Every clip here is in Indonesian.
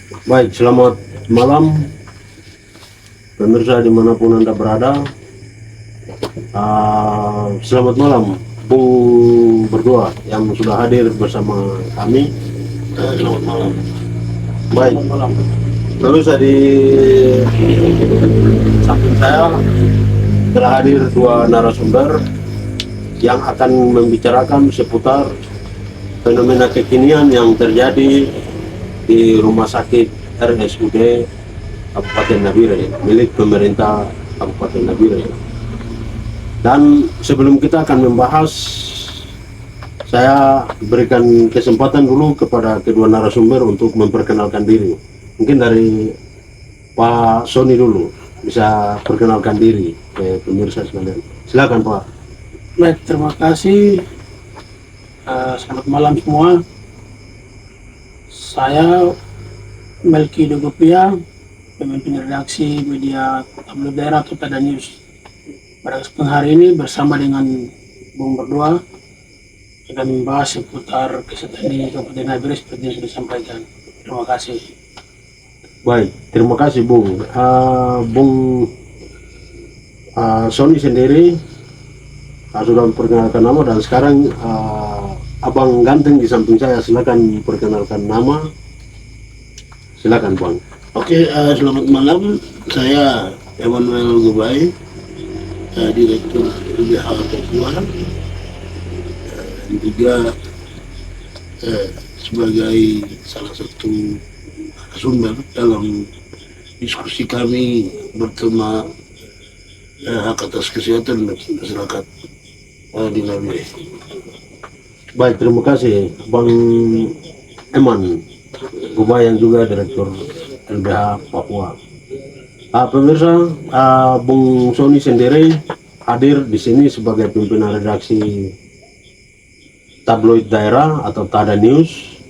Baik, selamat malam pemirsa dimanapun Anda berada. Selamat malam Bung berdua yang sudah hadir bersama kami. Selamat malam. Baik, selamat malam. Lalu saya di samping saya telah hadir dua narasumber yang akan membicarakan seputar fenomena kekinian yang terjadi di Rumah Sakit RSUD Kabupaten Nabire milik pemerintah Kabupaten Nabire. Dan sebelum kita akan membahas, saya berikan kesempatan dulu kepada kedua narasumber untuk memperkenalkan diri. Mungkin dari Pak Sony dulu bisa perkenalkan diri ke pemirsa sekalian. Silakan Pak. Baik, terima kasih. Selamat malam semua. Saya Melki Dogopia, pemimpin redaksi media tabloid daerah atau Tada News. Pada kesempatan hari ini bersama dengan Bung berdua akan membahas seputar kesehatan di Kabupaten Nabire seperti yang sudah disampaikan. Terima kasih. Baik, terima kasih Bung. Bung Sony sendiri sudah memperkenalkan nama, dan sekarang Abang ganteng di samping saya, silakan perkenalkan nama. Silakan Bang. Oke, selamat malam. Saya Emmanuel Gubai, Direktur LBH Papua, dan juga sebagai salah satu sumber dalam diskusi kami bertema hak atas kesehatan masyarakat di Nabire. Baik, terima kasih Bang Eman Gubai yang juga Direktur LBH Papua. Pemirsa, Bung Sony sendiri hadir di sini sebagai pimpinan redaksi tabloid daerah atau Tada News.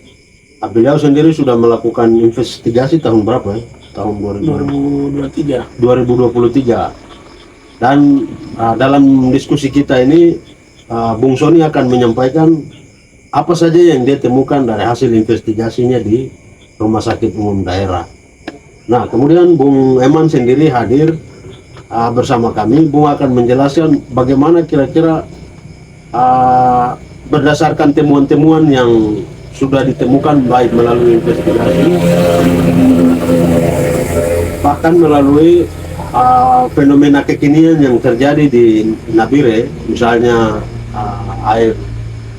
Beliau sendiri sudah melakukan investigasi tahun berapa ya? Tahun 2023. Dan dalam diskusi kita ini Bung Sony akan menyampaikan apa saja yang dia temukan dari hasil investigasinya di Rumah Sakit Umum Daerah. Nah, kemudian Bung Eman sendiri hadir bersama kami. Bung akan menjelaskan bagaimana kira-kira berdasarkan temuan-temuan yang sudah ditemukan baik melalui investigasi, bahkan melalui fenomena kekinian yang terjadi di Nabire, misalnya air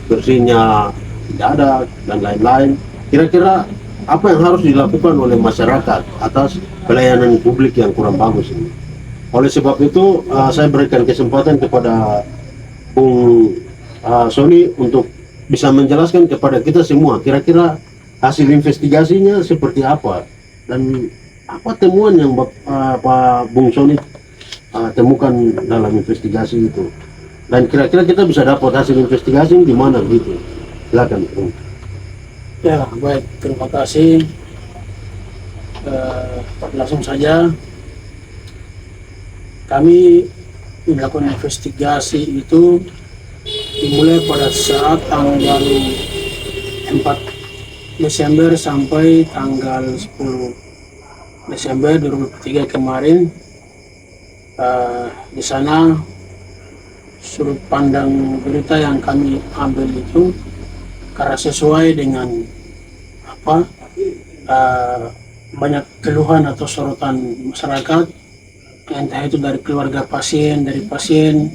bersihnya tidak ada dan lain-lain. Kira-kira apa yang harus dilakukan oleh masyarakat atas pelayanan publik yang kurang bagus ini? Oleh sebab itu saya berikan kesempatan kepada Bung Sony untuk bisa menjelaskan kepada kita semua kira-kira hasil investigasinya seperti apa dan apa temuan yang Pak Bung Sony temukan dalam investigasi itu, dan kira-kira kita bisa dapat hasil investigasi di mana begitu. Silakan Bung. Ya, baik, terima kasih. Langsung saja, kami melakukan investigasi itu dimulai pada saat tanggal 4 Desember sampai tanggal 10 Desember 2023 kemarin. Di sana sudut pandang berita yang kami ambil itu karena sesuai dengan banyak keluhan atau sorotan masyarakat, entah itu dari keluarga pasien, dari pasien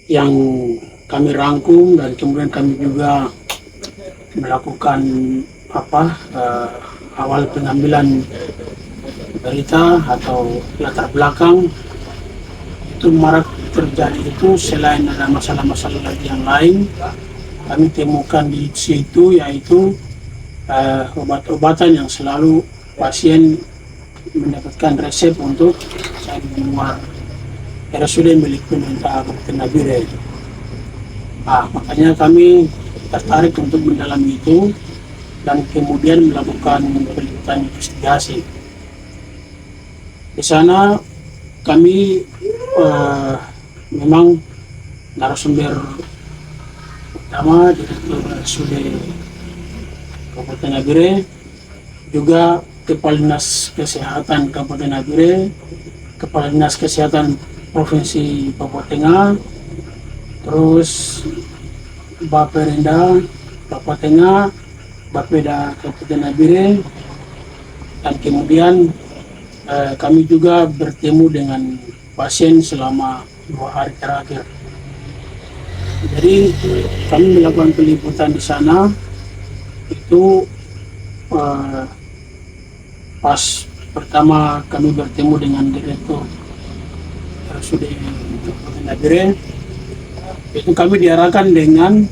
yang kami rangkum, dan kemudian kami juga melakukan awal pengambilan berita atau latar belakang. Itu marak terjadi itu, selain ada masalah-masalah lagi yang lain, kami temukan di situ yaitu obat-obatan yang selalu pasien mendapatkan resep untuk di luar RSUD milik pemerintah Kabupaten Nabire. Makanya kami tertarik untuk mendalami itu dan kemudian melakukan peliputan investigasi. Di sana kami memang narasumber utama Direktur RSUD Kabupaten Nabire juga Kepala Dinas Kesehatan Kabupaten Nabire, Kepala Dinas Kesehatan Provinsi Papua Tengah, terus Baperinda Papua Tengah, Bapeda Kabupaten Nabire, dan kemudian kami juga bertemu dengan pasien selama 2 hari terakhir. Jadi kami melakukan peliputan di sana itu pas pertama kami bertemu dengan Direktur RSUD Kabupaten Nabire, itu kami diarahkan dengan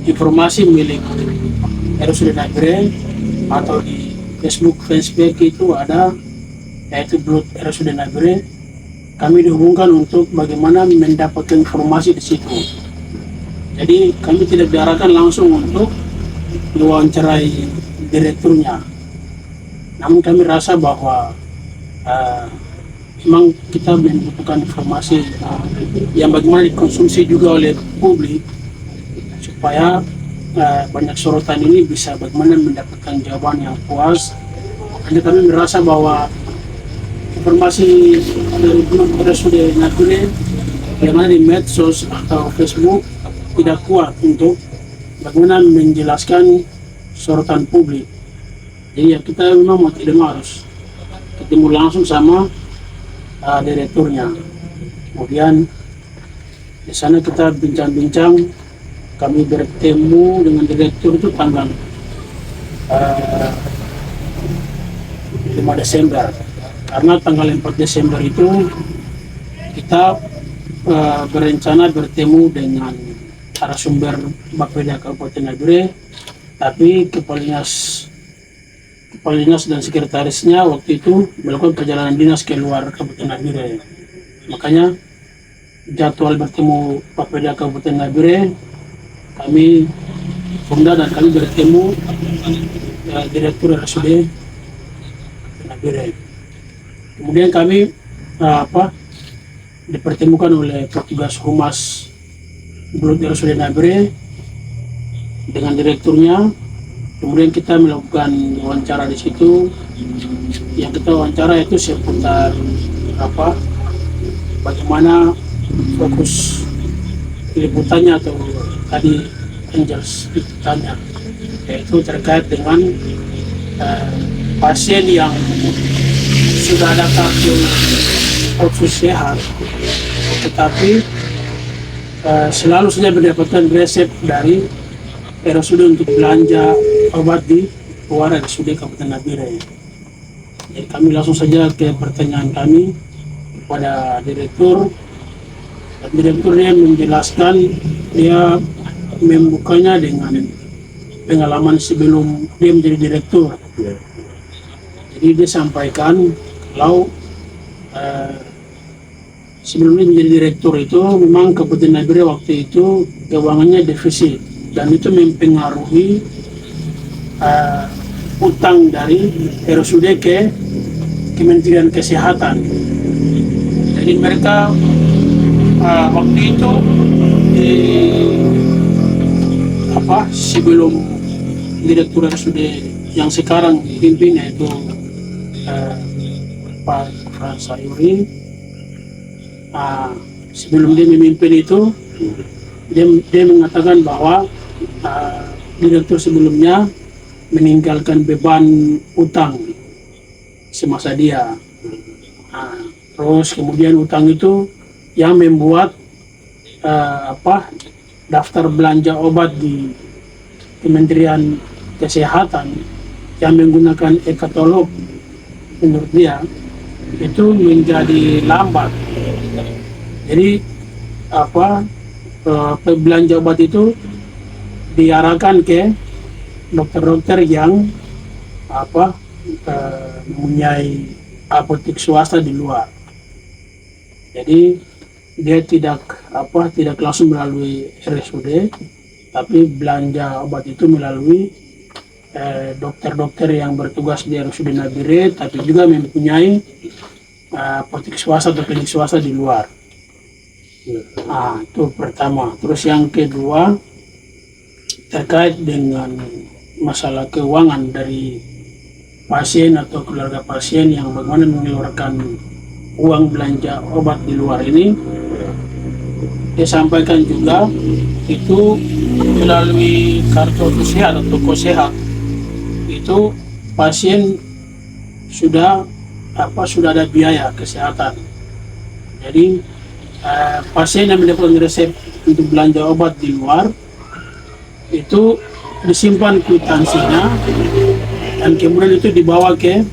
informasi milik RSUD Nabire, atau di Facebook fanpage itu ada, yaitu Blood RSUD Nabire. Kami dihubungkan untuk bagaimana mendapatkan informasi di situ. Jadi kami tidak diarahkan langsung untuk mewawancarai direkturnya. Namun kami rasa bahwa memang kita membutuhkan informasi yang bagaimana dikonsumsi juga oleh publik, supaya banyak sorotan ini bisa bagaimana mendapatkan jawaban yang puas. Jadi kami merasa bahwa informasi dari RSUD Nabire yang ada di medsos atau Facebook tidak kuat untuk bagaimana menjelaskan sorotan publik. Jadi ya kita memang mau tidak mau harus ketemu langsung sama direkturnya. Kemudian di sana kita bincang-bincang, kami bertemu dengan direktur itu tanggal 5 Desember. Karena tanggal 4 Desember itu kita berencana bertemu dengan narasumber Bapeda Kabupaten Nabire, tapi Kepala Dinas dan sekretarisnya waktu itu melakukan perjalanan dinas ke luar Kabupaten Nabire. Makanya jadwal bertemu Bapeda Kabupaten Nabire kami tunda dan kami bertemu Direktur RSUD Nabire. Kemudian kami dipertemukan oleh petugas humas Blood RSUD Nabire dengan direkturnya. Kemudian kita melakukan wawancara di situ. Yang kita wawancara itu seputar bagaimana fokus liputannya, atau tadi Angels liputannya, yaitu terkait dengan pasien yang sudah ada kartu otsus sehat, tetapi selalu saja mendapatkan resep dari RSUD untuk belanja obat di luar RSUD Kabupaten Nabire. Jadi kami langsung saja ke pertanyaan kami kepada direktur, dan direkturnya menjelaskan dia membukanya dengan pengalaman sebelum dia menjadi direktur. Jadi dia sampaikan kalau sebelumnya menjadi direktur itu memang Kabupaten Nabire waktu itu keuangannya defisit, dan itu mempengaruhi utang dari RSUD ke Kementerian Kesehatan. Jadi mereka waktu itu sebelum direktur RSUD yang sekarang pimpin, yaitu Pak Frans Sayuri, sebelum dia memimpin itu dia mengatakan bahwa direktur sebelumnya meninggalkan beban utang semasa dia. Terus kemudian utang itu yang membuat daftar belanja obat di Kementerian Kesehatan yang menggunakan e-katalog, menurut dia itu menjadi lambat. Jadi belanja obat itu diarahkan ke dokter-dokter yang mempunyai apotek swasta di luar. Jadi dia tidak langsung melalui RSUD, tapi belanja obat itu melalui dokter-dokter yang bertugas di RSUD Nabire, tapi juga mempunyai apotek swasta atau klinik swasta di luar. Itu pertama. Terus yang kedua terkait dengan masalah keuangan dari pasien atau keluarga pasien yang bagaimana mengeluarkan uang belanja obat di luar ini. Dia sampaikan juga itu melalui kartu sehat atau toko sehat itu pasien sudah ada biaya kesehatan. Jadi pasien yang mendapatkan resep untuk belanja obat di luar itu disimpan kwitansinya dan kemudian itu dibawa ke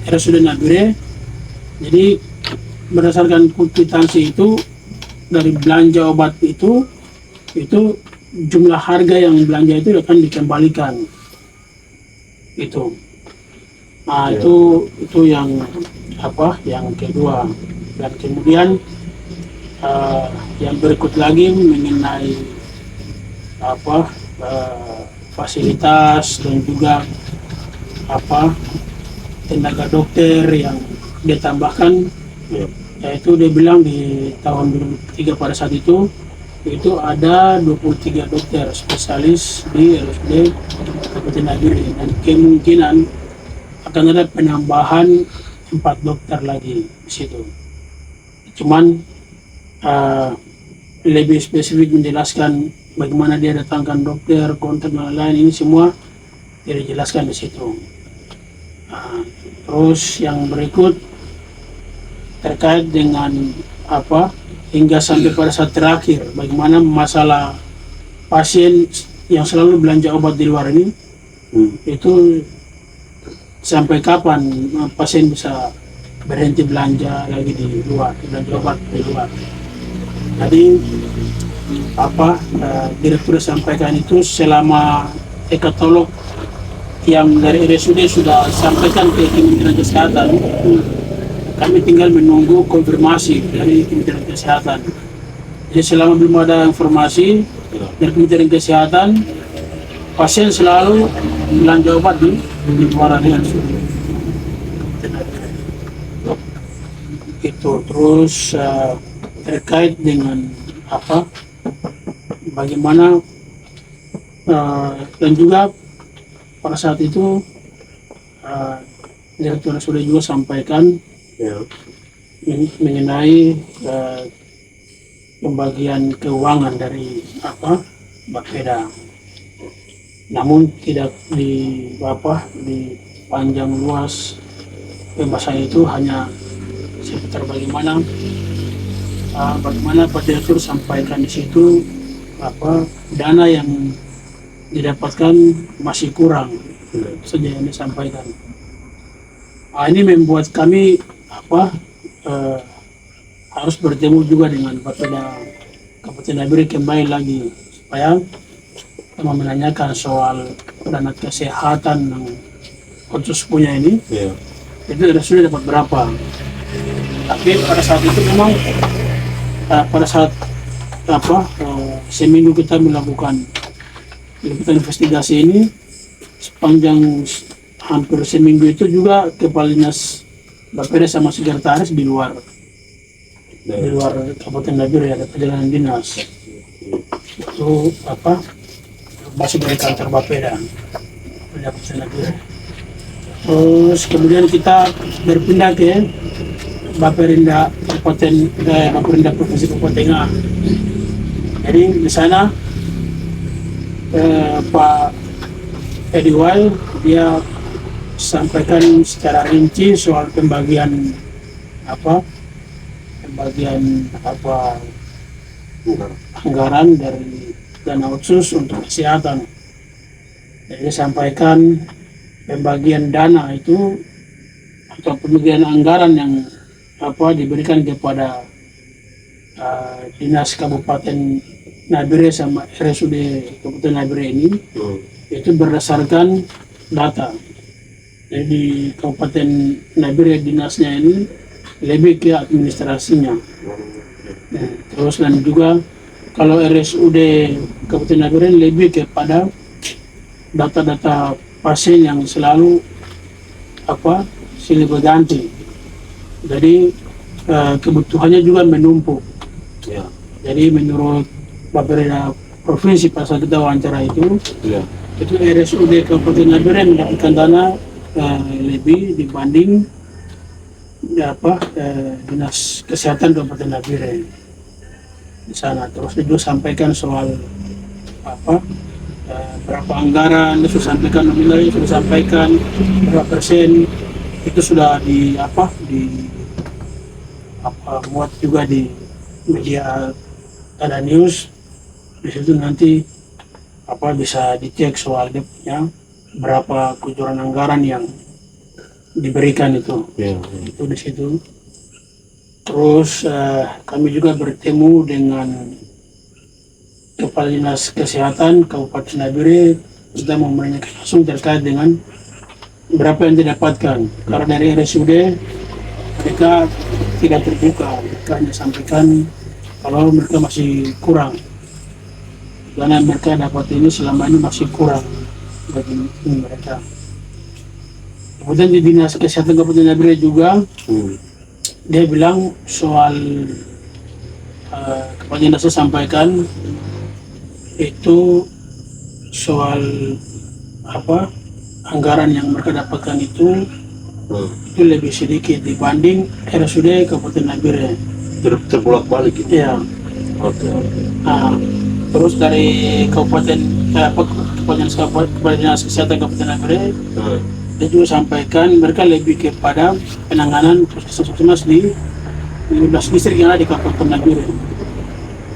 RSUD Nabire. Jadi berdasarkan kwitansi itu dari belanja obat itu jumlah harga yang belanja itu akan dikembalikan itu. Nah itu yang yang kedua. Dan kemudian yang berikut lagi mengenai fasilitas dan juga tenaga dokter yang dia tambahkan, yaitu dia bilang di tahun 2003 pada saat itu ada 23 dokter spesialis di RSUD Kabupaten Nabire dan kemungkinan akan ada penambahan 4 dokter lagi di situ. Cuman lebih spesifik menjelaskan bagaimana dia datangkan dokter, kontrak dan lain-lain, ini semua tidak dijelaskan di situ. Terus yang berikut terkait dengan hingga sampai pada saat terakhir, bagaimana masalah pasien yang selalu belanja obat di luar ini, itu sampai kapan pasien bisa berhenti belanja lagi di luar, belanja obat di luar. Jadi direktur sampaikan itu selama ekatolog yang dari RSUD sudah sampaikan ke Kementerian Kesehatan, kami tinggal menunggu konfirmasi dari Kementerian Kesehatan. Jadi selama belum ada informasi dari Kementerian Kesehatan, pasien selalu belanja obat di luar RSUD. Itu terus terkait dengan bagaimana dan juga pada saat itu direktur sudah juga sampaikan mengenai pembagian keuangan dari Bapeda, namun tidak di panjang luas pembahasan itu, hanya seputar bagaimana Pak Direktur sampaikan di situ dana yang didapatkan masih kurang saja yang disampaikan. Ini membuat kami harus bertemu juga dengan Bapeda Kabupaten Nabire kembali lagi supaya menanyakan soal dana kesehatan yang khusus punya ini. Itu sudah dapat berapa. Tapi pada saat itu memang pada saat seminggu kita melakukan investigasi ini, sepanjang hampir seminggu itu juga Kepala Dinas Bapeda sama sekretaris di luar Kabupaten Nabire, ada perjalanan dinas itu masih dari kantor Bapeda Kabupaten Nabire. Terus kemudian kita berpindah ke Baperinda Provinsi Papua Tengah. Jadi di sana Pak Ediwal dia sampaikan secara rinci soal pembagian anggaran dari dana khusus untuk kesehatan. Jadi disampaikan pembagian dana itu atau pembagian anggaran yang diberikan kepada Dinas Kabupaten Nabire sama RSUD Kabupaten Nabire ini itu berdasarkan data. Jadi di Kabupaten Nabire dinasnya ini lebih ke administrasinya. Terus dan juga kalau RSUD Kabupaten Nabire lebih kepada data-data pasien yang selalu silih berganti. Jadi kebutuhannya juga menumpuk. Jadi menurut Bapeda Provinsi pada saat kita wawancara itu RSUD Kabupaten Nabire mendapatkan dana lebih dibanding dinas kesehatan Kabupaten Nabire di sana. Terus dia juga sampaikan soal berapa anggaran, dia sudah sampaikan nominalnya, sudah sampaikan berapa persen, itu sudah muat juga di media ada news. Di situ nanti bisa dicek soal dia punya berapa kucuran anggaran yang diberikan itu. Itu di situ. Terus kami juga bertemu dengan Kepala Dinas Kesehatan Kabupaten Nabire. Kita mau menanyakan langsung terkait dengan berapa yang didapatkan. Karena dari RSUD mereka tidak terbuka, mereka hanya sampaikan kalau mereka masih kurang. Karena mereka dapat ini selama ini masih kurang bagi mereka. Kemudian di Dinas Kesehatan Kabupaten Nabire juga dia bilang soal Kepala Dinas sampaikan itu soal anggaran yang mereka dapatkan itu lebih sedikit dibanding RSUD Kabupaten Nabire. Terbolak-balik gitu. Iya. Nah, terus dari Kepala Dinas Kesehatan Kabupaten Nabire dia juga sampaikan mereka lebih kepada penanganan puskesmas di 15 distrik yang ada di Kabupaten Nabire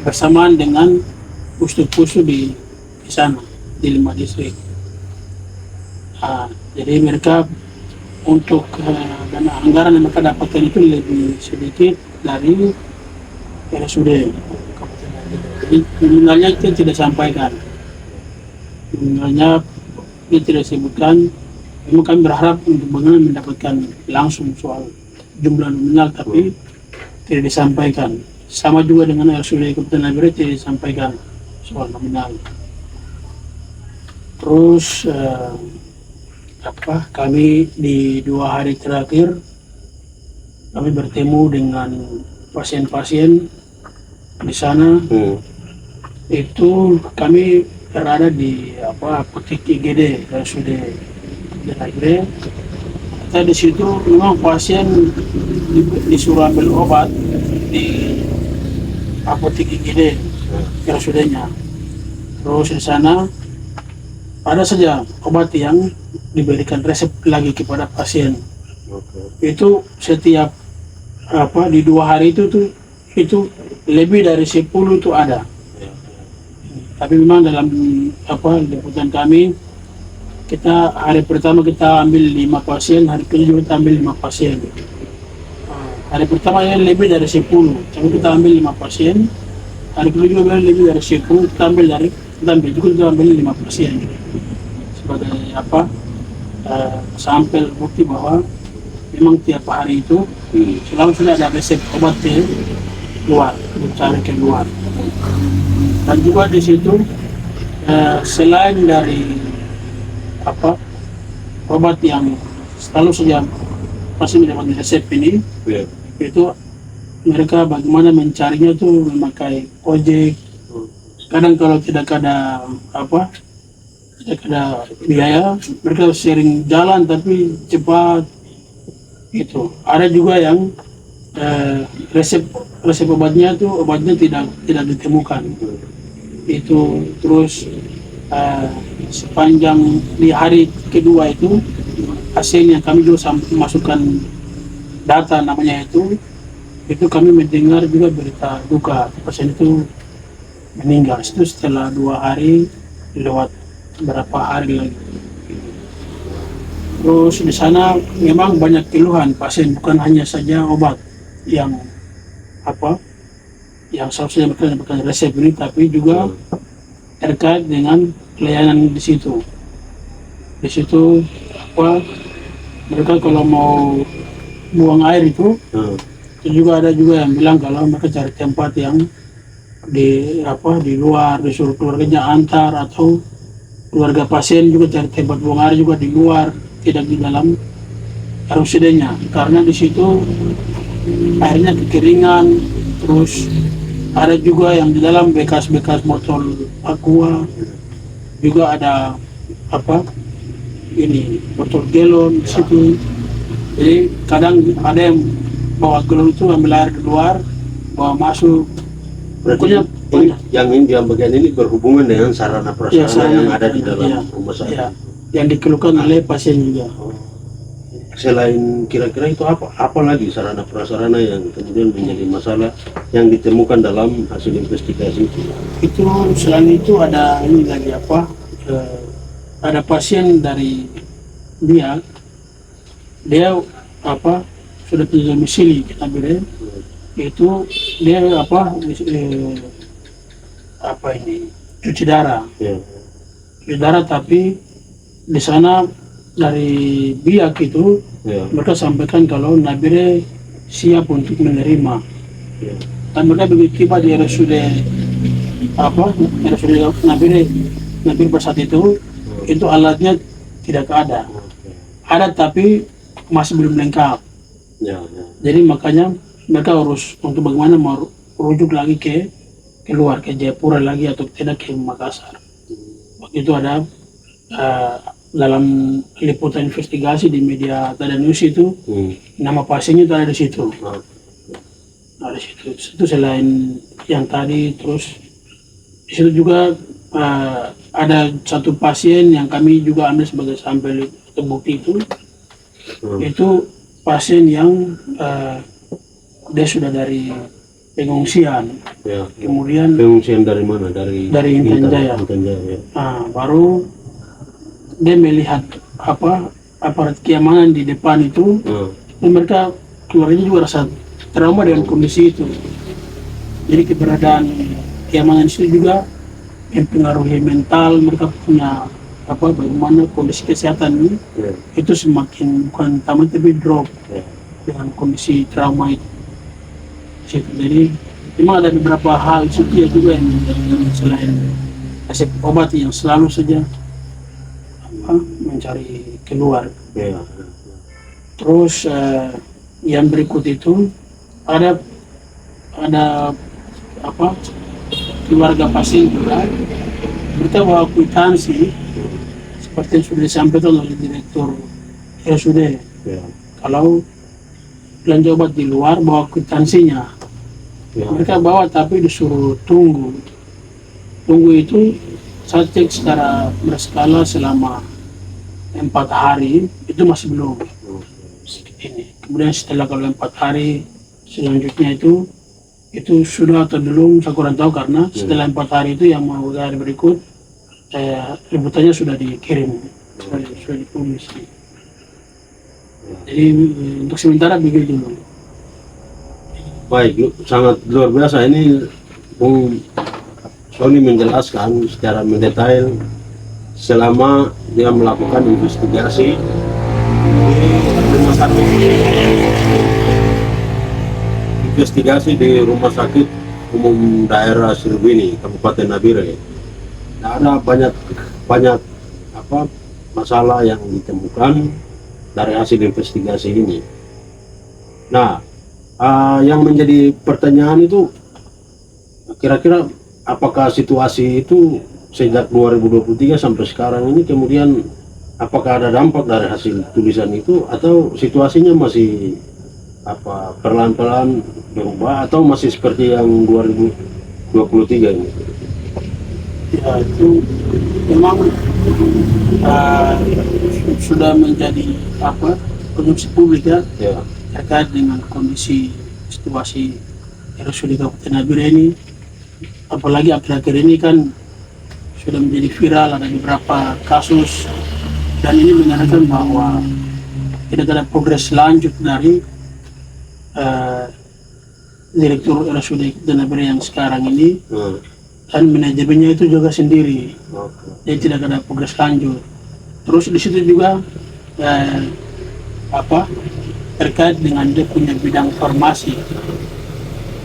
bersamaan dengan pustu-pustu di sana di 5 distrik. Jadi mereka untuk dana anggaran yang mereka dapatkan itu lebih sedikit dari RSUD Kabupaten Nabire. Jadi nominalnya itu tidak sampaikan. Nominalnya ini tidak disebutkan. Memang kami berharap untuk bagaimana mendapatkan langsung soal jumlah nominal, tapi tidak disampaikan. Sama juga dengan RSUD Kabupaten Nabire tidak disampaikan soal nominal. Terus kami di 2 hari terakhir kami bertemu dengan pasien-pasien di sana. Itu kami berada di apotek IGD RSUD Nabire. Kita di situ memang pasien disuruh ambil obat di apotek IGD RSUD-nya. Terus di sana ada saja obat yang diberikan resep lagi kepada pasien. Itu setiap di 2 hari itu lebih dari 10 itu ada. Tapi memang dalam liputan kami, kita hari pertama kita ambil 5 pasien, hari kedua kita ambil 5 pasien. Hari pertama yang lebih dari 10, tapi kita ambil 5 pasien. Hari kedua juga lebih dari 10, kita ambil 5 pasien sebagai sampel bukti bahwa memang tiap hari itu selalu sudah ada resep obat keluar, dicari keluar. Dan juga di situ selain dari obat yang selalu saja pasti mendapat resep ini, itu mereka bagaimana mencarinya tuh memakai ojek. Kadang kalau tidak ada biaya, mereka sering jalan tapi cepat gitu. Ada juga yang resep obatnya tidak ditemukan. Itu terus sepanjang di hari kedua itu hasilnya kami juga masukkan data namanya itu kami mendengar juga berita duka pasien itu meninggal. Itu setelah 2 hari lewat berapa hari lagi. Terus di sana memang banyak keluhan pasien, bukan hanya saja obat yang seharusnya mereka mendapatkan resep ini, tapi juga terkait dengan pelayanan di situ. Di situ mereka kalau mau buang air itu juga ada juga yang bilang kalau mereka cari tempat yang di luar, disuruh keluarganya antar, atau keluarga pasien juga cari tempat buang air juga di luar, tidak di dalam RSUD-nya, karena di situ airnya kekeringan. Terus ada juga yang di dalam bekas botol aqua, juga ada ini botol galon di situ. Jadi kadang ada yang bawa galon itu ambil air di luar, bawa masuk. Berarti Pokoknya yang bagian ini berhubungan dengan sarana prasarana yang ada di dalam iya, rumah sakit. iya, yang dikeluhkan oleh pasien juga. Selain kira-kira itu apa lagi sarana prasarana yang kemudian menjadi masalah yang ditemukan dalam hasil investigasi itu? Itu selain itu ada ini lagi apa? Ada pasien dari dia apa sudah domisili kita bilang itu dia apa ini cuci darah. Ya. Cuci darah tapi di sana dari biak itu mereka sampaikan kalau Nabire siap untuk menerima. Ya. Dan mereka begitu tiba di RSUD RSUD Nabire pada saat itu alatnya tidak ada. Ada tapi masih belum lengkap. Ya. Jadi makanya mereka harus untuk bagaimana merujuk lagi ke keluar ke Jayapura lagi atau tidak ke Makassar. Waktu itu ada dalam liputan investigasi di media Tada News itu nama pasiennya itu ada di situ. Ada di situ. Itu selain yang tadi, terus di situ juga ada satu pasien yang kami juga ambil sebagai sampel bukti itu. Itu pasien yang dia sudah dari pengungsian. Ya. Kemudian Pengungsian dari mana? Dari Intan Jaya. Ya. Baru dia melihat aparat keamanan di depan itu, dan mereka keluarnya juga rasa trauma dengan kondisi itu. Jadi keberadaan keamanan itu juga mempengaruhi mental mereka punya bagaimana kondisi kesehatan ini itu semakin bukan tamat tapi drop dengan kondisi trauma itu. Jadi memang ada beberapa hal itu juga yang selain resep obat yang selalu saja mencari keluar. Terus yang berikut itu ada keluarga pasien juga mereka bawa kwitansi seperti yang sudah disampaikan oleh direktur RSUD. Kalau belanja obat di luar bawa kwitansinya. Mereka bawa tapi disuruh tunggu itu saya cek secara berskala selama 4 hari itu masih belum ini. Kemudian setelah kalau 4 hari selanjutnya itu sudah atau belum saya kurang tahu, karena setelah 4 hari itu yang mau hari berikut liputannya sudah dikirim, sudah dipublis. Jadi untuk sementara begitu dulu. Baik, sangat luar biasa ini Bung Sony menjelaskan secara mendetail selama dia melakukan investigasi di rumah sakit umum daerah Sirbini, Kabupaten Nabire. Nah, ada banyak masalah yang ditemukan dari hasil investigasi ini. Nah, yang menjadi pertanyaan itu kira-kira apakah situasi itu sejak 2023 sampai sekarang ini kemudian apakah ada dampak dari hasil tulisan itu atau situasinya masih perlahan-lahan berubah atau masih seperti yang 2023 ini? Ya, itu memang sudah menjadi konsumsi publik ya. Terkait dengan kondisi situasi RSUD Kabupaten Nabire ini, apalagi akhir-akhir ini kan sudah menjadi viral, ada beberapa kasus, dan ini menandakan bahwa tidak ada progres lanjut dari direktur RSUD Nabire yang sekarang ini, dan manajemennya itu juga sendiri, jadi tidak ada progres lanjut. Terus di situ juga terkait dengan dia punya bidang farmasi,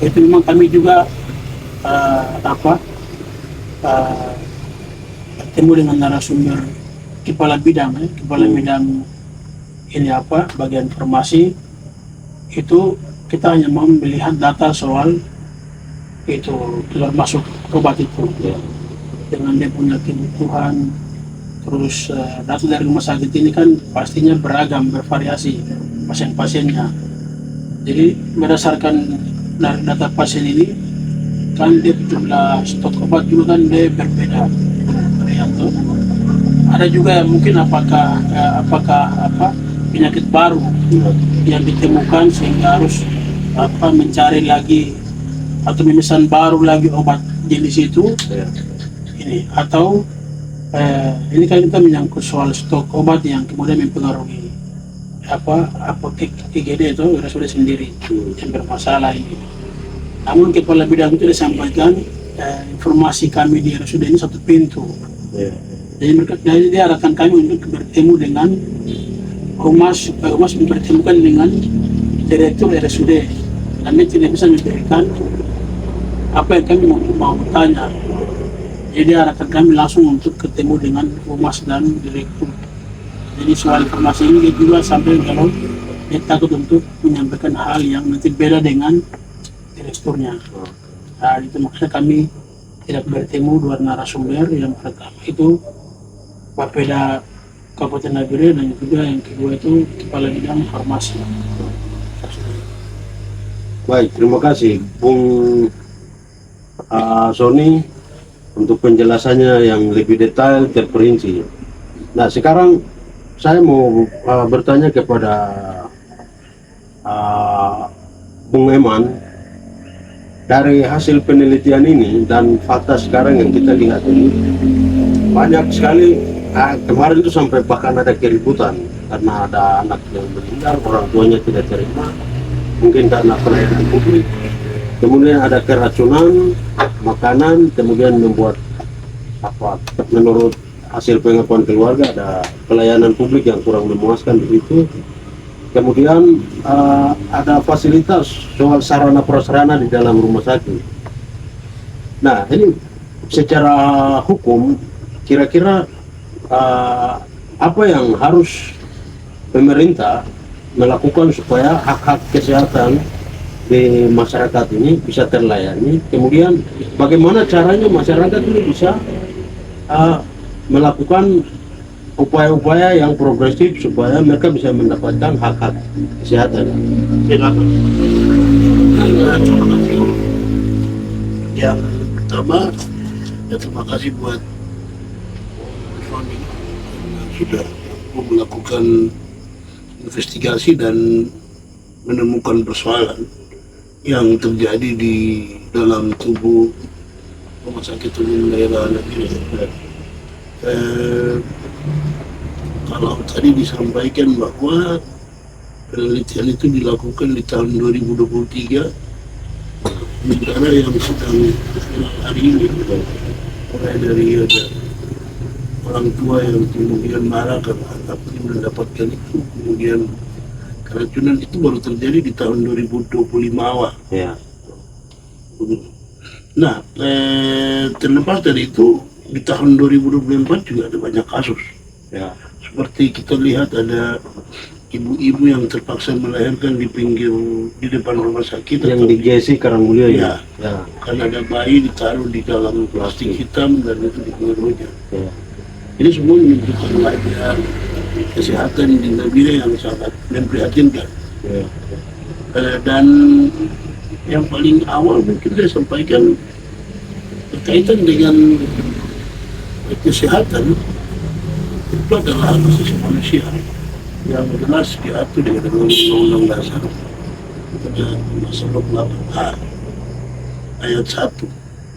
itu memang kami juga bertemu dengan narasumber kepala bidang bidang ini bagian farmasi. Itu kita hanya mau melihat data soal itu keluar masuk obat itu dengan dia punya kebutuhan Terus data dari rumah sakit ini kan pastinya beragam, bervariasi pasien-pasiennya. Jadi berdasarkan dari data pasien ini kan dia jumlah stok obat juga kan dia berbeda. Varianto. Ada juga mungkin apakah penyakit baru yang ditemukan sehingga harus mencari lagi atau memesan baru lagi obat jenis itu. Ya. Ini atau ini kan kita menyangkut soal stok obat yang kemudian mempengaruhi IGD itu RSUD sendiri yang bermasalah ini. Namun kepala bidang itu disampaikan informasi kami di RSUD ini satu pintu. Ya. Jadi dia arahkan kami untuk bertemu dengan humas mempertemukan dengan direktur RSUD. Kami tidak bisa memberikan apa yang kami mau tanya. Jadi arahkan kami langsung untuk ketemu dengan humas dan direktur. Jadi soal informasi ini dia juga sampai kalau dia takut untuk menyampaikan hal yang nanti beda dengan direkturnya. Nah, itu makanya kami tidak bertemu dua narasumber. Yang pertama itu Bapeda Kabupaten Nabire dan juga yang kedua itu Kepala Bidang Farmasi. Baik, terima kasih Bung Sony untuk penjelasannya yang lebih detail terperinci. Nah, sekarang saya mau bertanya kepada Bung Eman. Dari hasil penelitian ini dan fakta sekarang yang kita lihat ini, banyak sekali kemarin itu sampai bahkan ada keributan karena ada anak yang meninggal, orang tuanya tidak terima, mungkin karena pelayanan publik. Kemudian ada keracunan makanan, kemudian membuat menurut hasil pengakuan keluarga ada pelayanan publik yang kurang memuaskan begitu. Kemudian ada fasilitas soal sarana prasarana di dalam rumah sakit. Nah, ini secara hukum kira-kira apa yang harus pemerintah melakukan supaya hak-hak kesehatan di masyarakat ini bisa terlayani. Kemudian bagaimana caranya masyarakat ini bisa melakukan upaya-upaya yang progresif supaya mereka bisa mendapatkan hak-hak kesehatan. Silakan. Yang pertama, ya terima kasih buat Sony sudah melakukan investigasi dan menemukan persoalan yang terjadi di dalam tubuh Rumah Sakit Umum Daerah Nabire. Kalau tadi disampaikan bahwa penelitian itu dilakukan di tahun 2023, negara yang sedang hari ini, mulai dari ada orang tua yang kemudian marah karena anaknya mendapatkan itu, kemudian keracunan itu baru terjadi di tahun 2025 awal. Ya. Nah, terlepas dari itu, di tahun 2024 juga ada banyak kasus. Ya. Seperti kita lihat ada ibu-ibu yang terpaksa melahirkan di depan rumah sakit Yang di GSI Karangmulia ya. Ya, karena ada bayi ditaruh di dalam plastik hitam dan itu diguyur-guyur. Ya. Ini semua menunjukkan wajah kesehatan di Nabire yang sangat memprihatinkan. Ya. Dan yang paling awal mungkin saya sampaikan berkaitan dengan kesehatan itu adalah hak asasi manusia yang jelas diatur dengan Undang-Undang Dasar pasal 28A ayat 1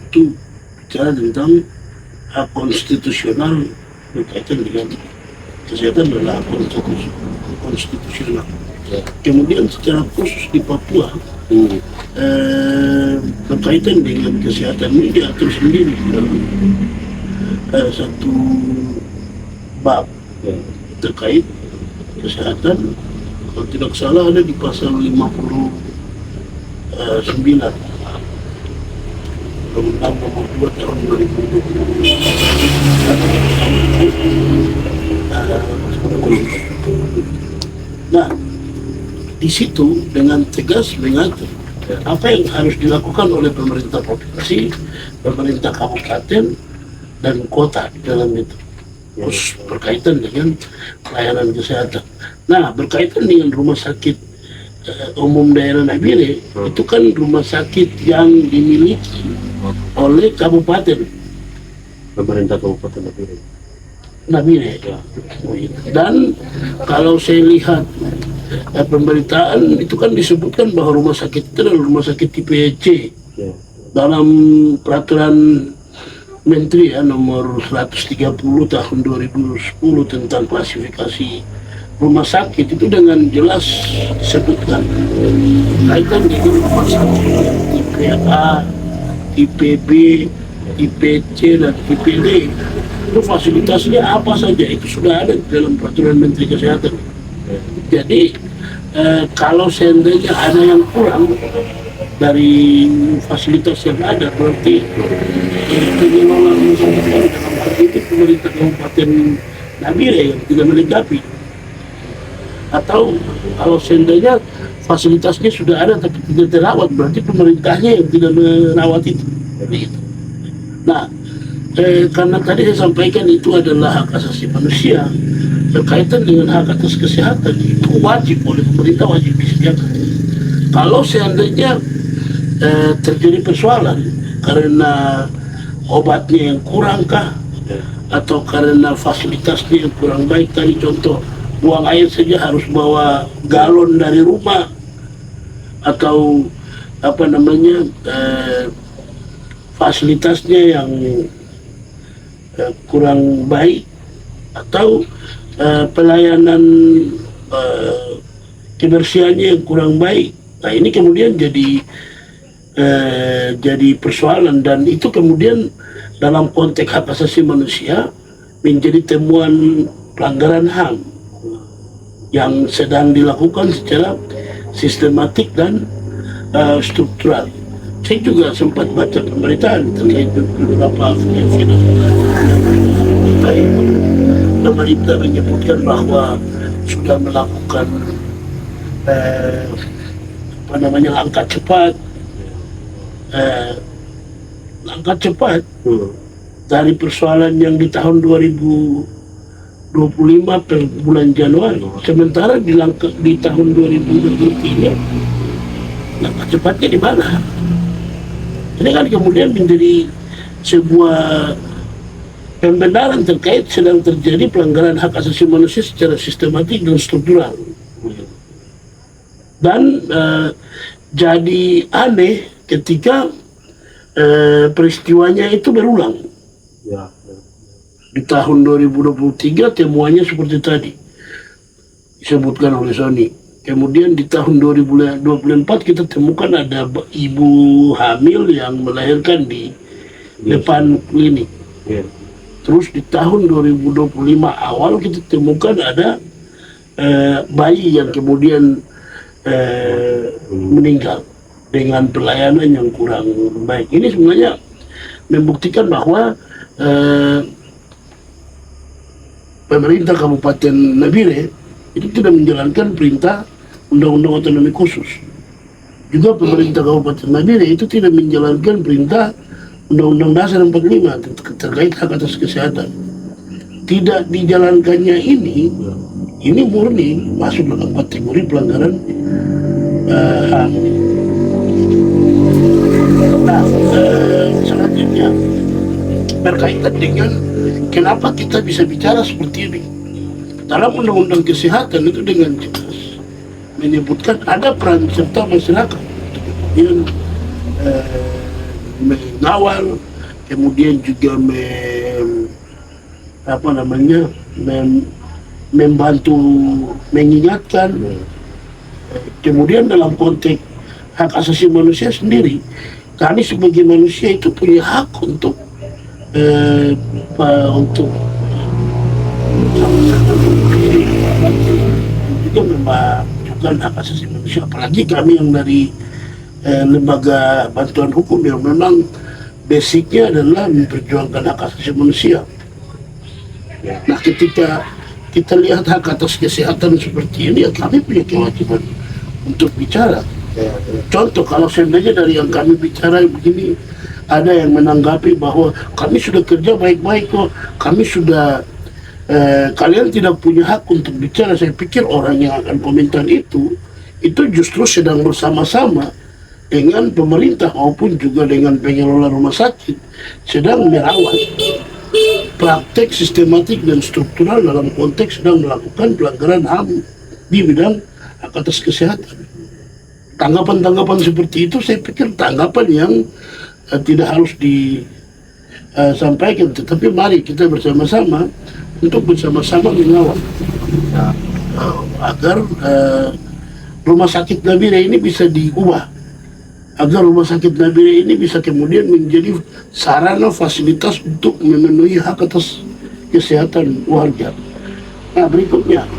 itu bicara tentang hak konstitusional berkaitan dengan kesehatan adalah hak konstitusional. Kemudian secara khusus di Papua berkaitan dengan kesehatan ini diatur sendiri dalam satu bab terkait kesehatan, kalau tidak salah ada di pasal 59 Undang-Undang Nomor 2 tahun 2020. Nah, di situ dengan tegas mengatur apa yang harus dilakukan oleh pemerintah provinsi, pemerintah kabupaten, dan kota di dalam itu. khusus berkaitan dengan pelayanan kesehatan. Nah, berkaitan dengan rumah sakit umum daerah Nabire, itu kan rumah sakit yang dimiliki oleh kabupaten Pemerintah Kabupaten Nabire. Nabire. Ya. Dan kalau saya lihat pemberitaan itu kan disebutkan bahwa rumah sakit itu adalah rumah sakit tipe C Ya. dalam peraturan Menteri nomor 130 tahun 2010 tentang klasifikasi rumah sakit, itu dengan jelas disebutkan kaitan dengan rumah sakit yang tipe A, tipe B, tipe C, dan tipe D. Itu fasilitasnya apa saja, itu sudah ada di dalam peraturan Menteri Kesehatan. Jadi kalau seandainya ada yang kurang dari fasilitas yang ada, berarti pengelola rumah sakit dalam hal itu pemerintah Kabupaten Nabire yang tidak melengkapi. Atau kalau seandainya fasilitasnya sudah ada tapi tidak terawat, berarti pemerintahnya yang tidak merawat itu. Nah, karena tadi saya sampaikan itu adalah hak asasi manusia, berkaitan dengan hak atas kesehatan, itu wajib oleh pemerintah, wajib disediakan. Kalau seandainya terjadi persoalan karena obatnya yang kurang kah, atau karena fasilitasnya yang kurang baik, tadi contoh buang air saja harus bawa galon dari rumah, atau apa namanya fasilitasnya yang kurang baik, atau pelayanan kebersihannya yang kurang baik. Nah, ini kemudian jadi persoalan, dan itu kemudian dalam konteks hak asasi manusia menjadi temuan pelanggaran HAM yang sedang dilakukan secara sistematik dan struktural. Saya juga sempat baca pemberitaan terkait beberapa fenomena. Pemerintah menyebutkan bahwa sudah melakukan langkah cepat dari persoalan yang di tahun 2025 per bulan Januari, sementara di tahun 2023 langkah cepatnya di mana? Ini kan kemudian menjadi sebuah pembenaran terkait sedang terjadi pelanggaran hak asasi manusia secara sistematik dan struktural. Dan jadi aneh ketika peristiwanya itu berulang. Ya. Di tahun 2023 temuannya seperti tadi disebutkan oleh Sony. Kemudian di tahun 2024 kita temukan ada ibu hamil yang melahirkan di depan klinik. Ya. Terus di tahun 2025 awal kita temukan ada bayi yang kemudian meninggal dengan pelayanan yang kurang baik. Ini sebenarnya membuktikan bahwa pemerintah Kabupaten Nabire itu tidak menjalankan perintah Undang-Undang Otonomi Khusus. Juga pemerintah Kabupaten Nabire itu tidak menjalankan perintah Undang-Undang Dasar 45 terkait hak atas kesehatan. Tidak dijalankannya ini murni masuk dalam kategori pelanggaran HAM. Nah, selanjutnya berkaitan dengan kenapa kita bisa bicara seperti ini. Dalam Undang-Undang Kesehatan itu dengan jelas menyebutkan ada peran serta masyarakat, kemudian mengawal, kemudian juga membantu mengingatkan. Kemudian dalam konteks hak asasi manusia sendiri, kami sebagai manusia itu punya hak untuk juga memajukan hak asasi manusia, apalagi kami yang dari lembaga bantuan hukum yang memang basicnya adalah memperjuangkan hak asasi manusia. Nah, ketika kita lihat hak atas kesehatan seperti ini, ya kami punya kewajiban untuk bicara. Contoh, kalau sebenarnya dari yang kami bicara begini, ada yang menanggapi bahwa kami sudah kerja baik-baik kok, kami sudah kalian tidak punya hak untuk bicara. Saya pikir orang yang akan komentar itu justru sedang bersama-sama dengan pemerintah maupun juga dengan pengelola rumah sakit, sedang merawat praktek sistematik dan struktural dalam konteks sedang melakukan pelanggaran HAM di bidang hak atas kesehatan. Tanggapan-tanggapan seperti itu saya pikir tanggapan yang tidak harus disampaikan, tetapi mari kita bersama-sama untuk bersama-sama mengawal agar rumah sakit Nabire ini bisa diubah, agar rumah sakit Nabire ini bisa kemudian menjadi sarana fasilitas untuk memenuhi hak atas kesehatan warga. Nah, berikutnya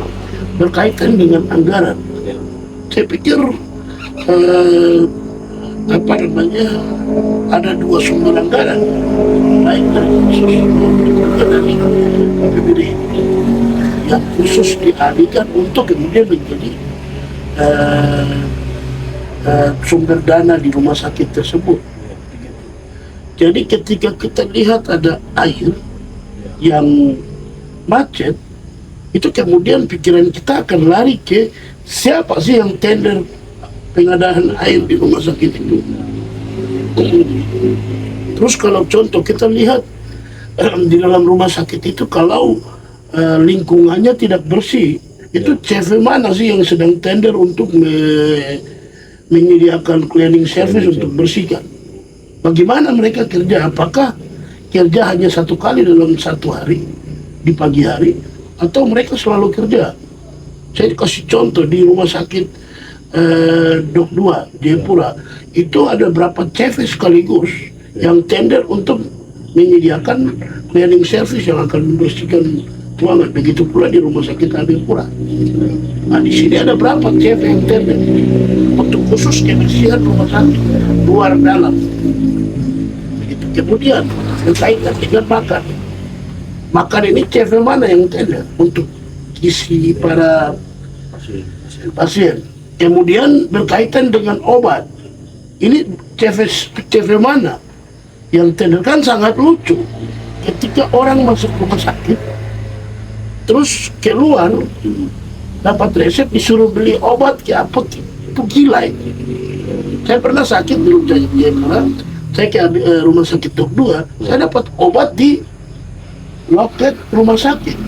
berkaitan dengan anggaran, saya pikir ada dua sumber anggaran, baik dari khusus maupun juga dari APBD yang khusus dialihkan untuk kemudian menjadi sumber dana di rumah sakit tersebut. Jadi ketika kita lihat ada air yang macet, itu kemudian pikiran kita akan lari ke siapa sih yang tender pengadaan air di rumah sakit itu. Terus kalau contoh kita lihat di dalam rumah sakit itu, kalau lingkungannya tidak bersih, itu CV mana sih yang sedang tender untuk menyediakan cleaning service untuk bersihkan? Bagaimana mereka kerja? Apakah kerja hanya satu kali dalam satu hari di pagi hari, atau mereka selalu kerja? Saya kasih contoh di rumah sakit Dok 2 Jayapura, itu ada berapa CV sekaligus yang tender untuk menyediakan cleaning service yang akan membersihkan ruangan. Begitu pula di rumah sakit Jayapura. Nah, di sini ada berapa CV yang tender untuk khusus kebersihan rumah sakit luar dalam. Begitu. Kemudian berkaitan dengan makan. Makan ini CV mana yang tender untuk isi para pasien. Kemudian berkaitan dengan obat, ini CV mana yang tender? Kan sangat lucu ketika orang masuk rumah sakit terus keluar dapat resep disuruh beli obat ke apotek. Itu gila itu. Saya pernah sakit di Jayapura, saya ke rumah sakit Dok 2, saya dapat obat di loket rumah sakit.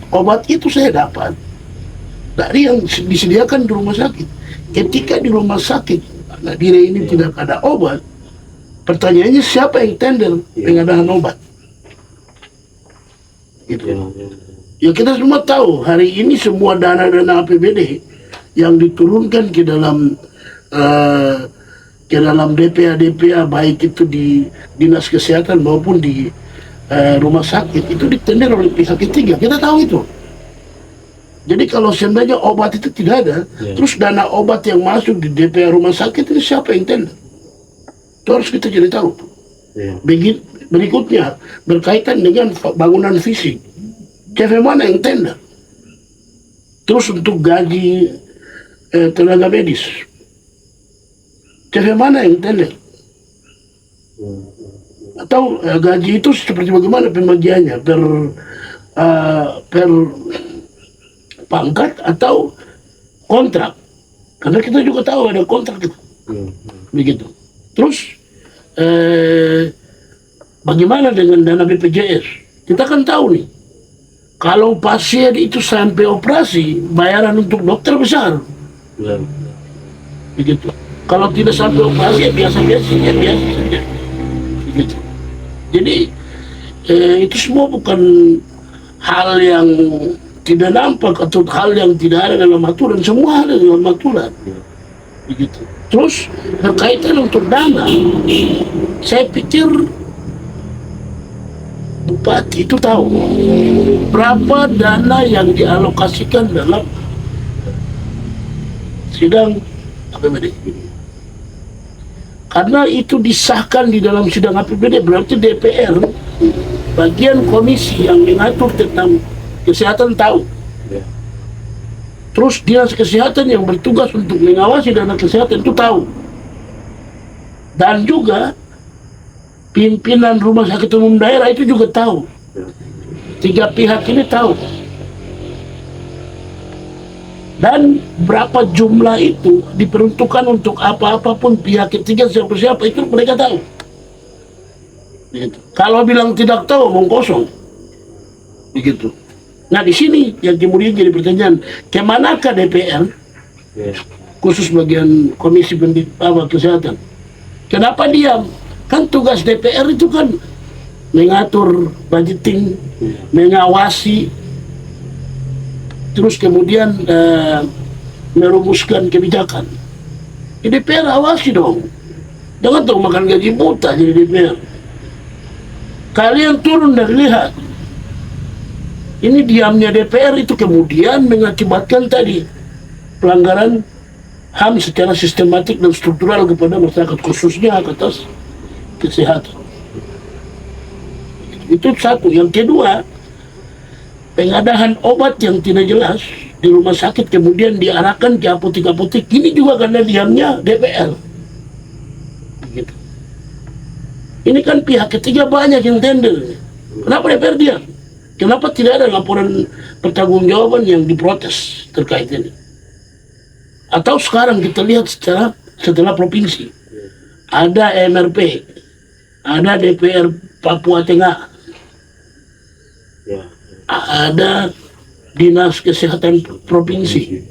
Obat itu saya dapat dari yang disediakan di rumah sakit. Ketika di rumah sakit Nabire ini tidak ada obat, pertanyaannya siapa yang tender pengadaan obat? Gitu. Ya kita semua tahu hari ini semua dana-dana APBD yang diturunkan ke dalam DPA baik itu di dinas kesehatan maupun di rumah sakit, itu ditender oleh pihak ketiga. Kita tahu itu. Jadi kalau seandainya obat itu tidak ada, terus dana obat yang masuk di DPA rumah sakit itu siapa yang tender? Itu harus kita jadi tahu. Berikutnya berkaitan dengan bangunan fisik, CV mana yang tender? Terus untuk gaji tenaga medis, CV mana yang tender? Atau gaji itu seperti bagaimana pembagiannya, per pangkat atau kontrak? Karena kita juga tahu ada kontrak itu. Begitu. Terus bagaimana dengan dana BPJS? Kita kan tahu nih, kalau pasien itu sampai operasi, bayaran untuk dokter besar. Begitu. Kalau tidak sampai operasi, biasa-biasa saja. Begitu. Jadi itu semua bukan hal yang tidak nampak atau hal yang tidak ada dalam aturan. Semua ada dalam aturan. Begitu. Terus berkaitan untuk dana, saya pikir bupati itu tahu berapa dana yang dialokasikan dalam sidang APBD. Karena itu disahkan di dalam sidang APBD, berarti DPR bagian komisi yang mengatur tentang kesehatan tahu. Terus dinas kesehatan yang bertugas untuk mengawasi dana kesehatan itu tahu. Dan juga pimpinan rumah sakit umum daerah itu juga tahu. tiga pihak ini tahu. Dan berapa jumlah itu diperuntukkan untuk apa-apapun pihak ketiga siapa-siapa itu mereka tahu. Begitu. Kalau bilang tidak tahu, omong kosong. Begitu. Nah di sini yang kemudian jadi pertanyaan, kemanakah DPR, khusus bagian Komisi Kesehatan? Kenapa diam? Kan tugas DPR itu kan mengatur budgeting, mengawasi, terus kemudian merumuskan kebijakan. Di DPR awasi dong. Jangan tuh makan gaji buta jadi DPR. Kalian turun dan lihat. Ini diamnya DPR itu kemudian mengakibatkan tadi pelanggaran HAM secara sistematik dan struktural kepada masyarakat, khususnya hak atas kesehatan. Itu satu. Yang kedua, pengadaan obat yang tidak jelas di rumah sakit kemudian diarahkan ke apotek-apotek. Ini juga karena diamnya DPR. Begitu. Ini kan pihak ketiga banyak yang tender. Kenapa DPR diam? Kenapa tidak ada laporan pertanggungjawaban yang diprotes terkait ini? Atau sekarang kita lihat setelah provinsi, ada MRP, ada DPR Papua Tengah, ada Dinas Kesehatan Provinsi.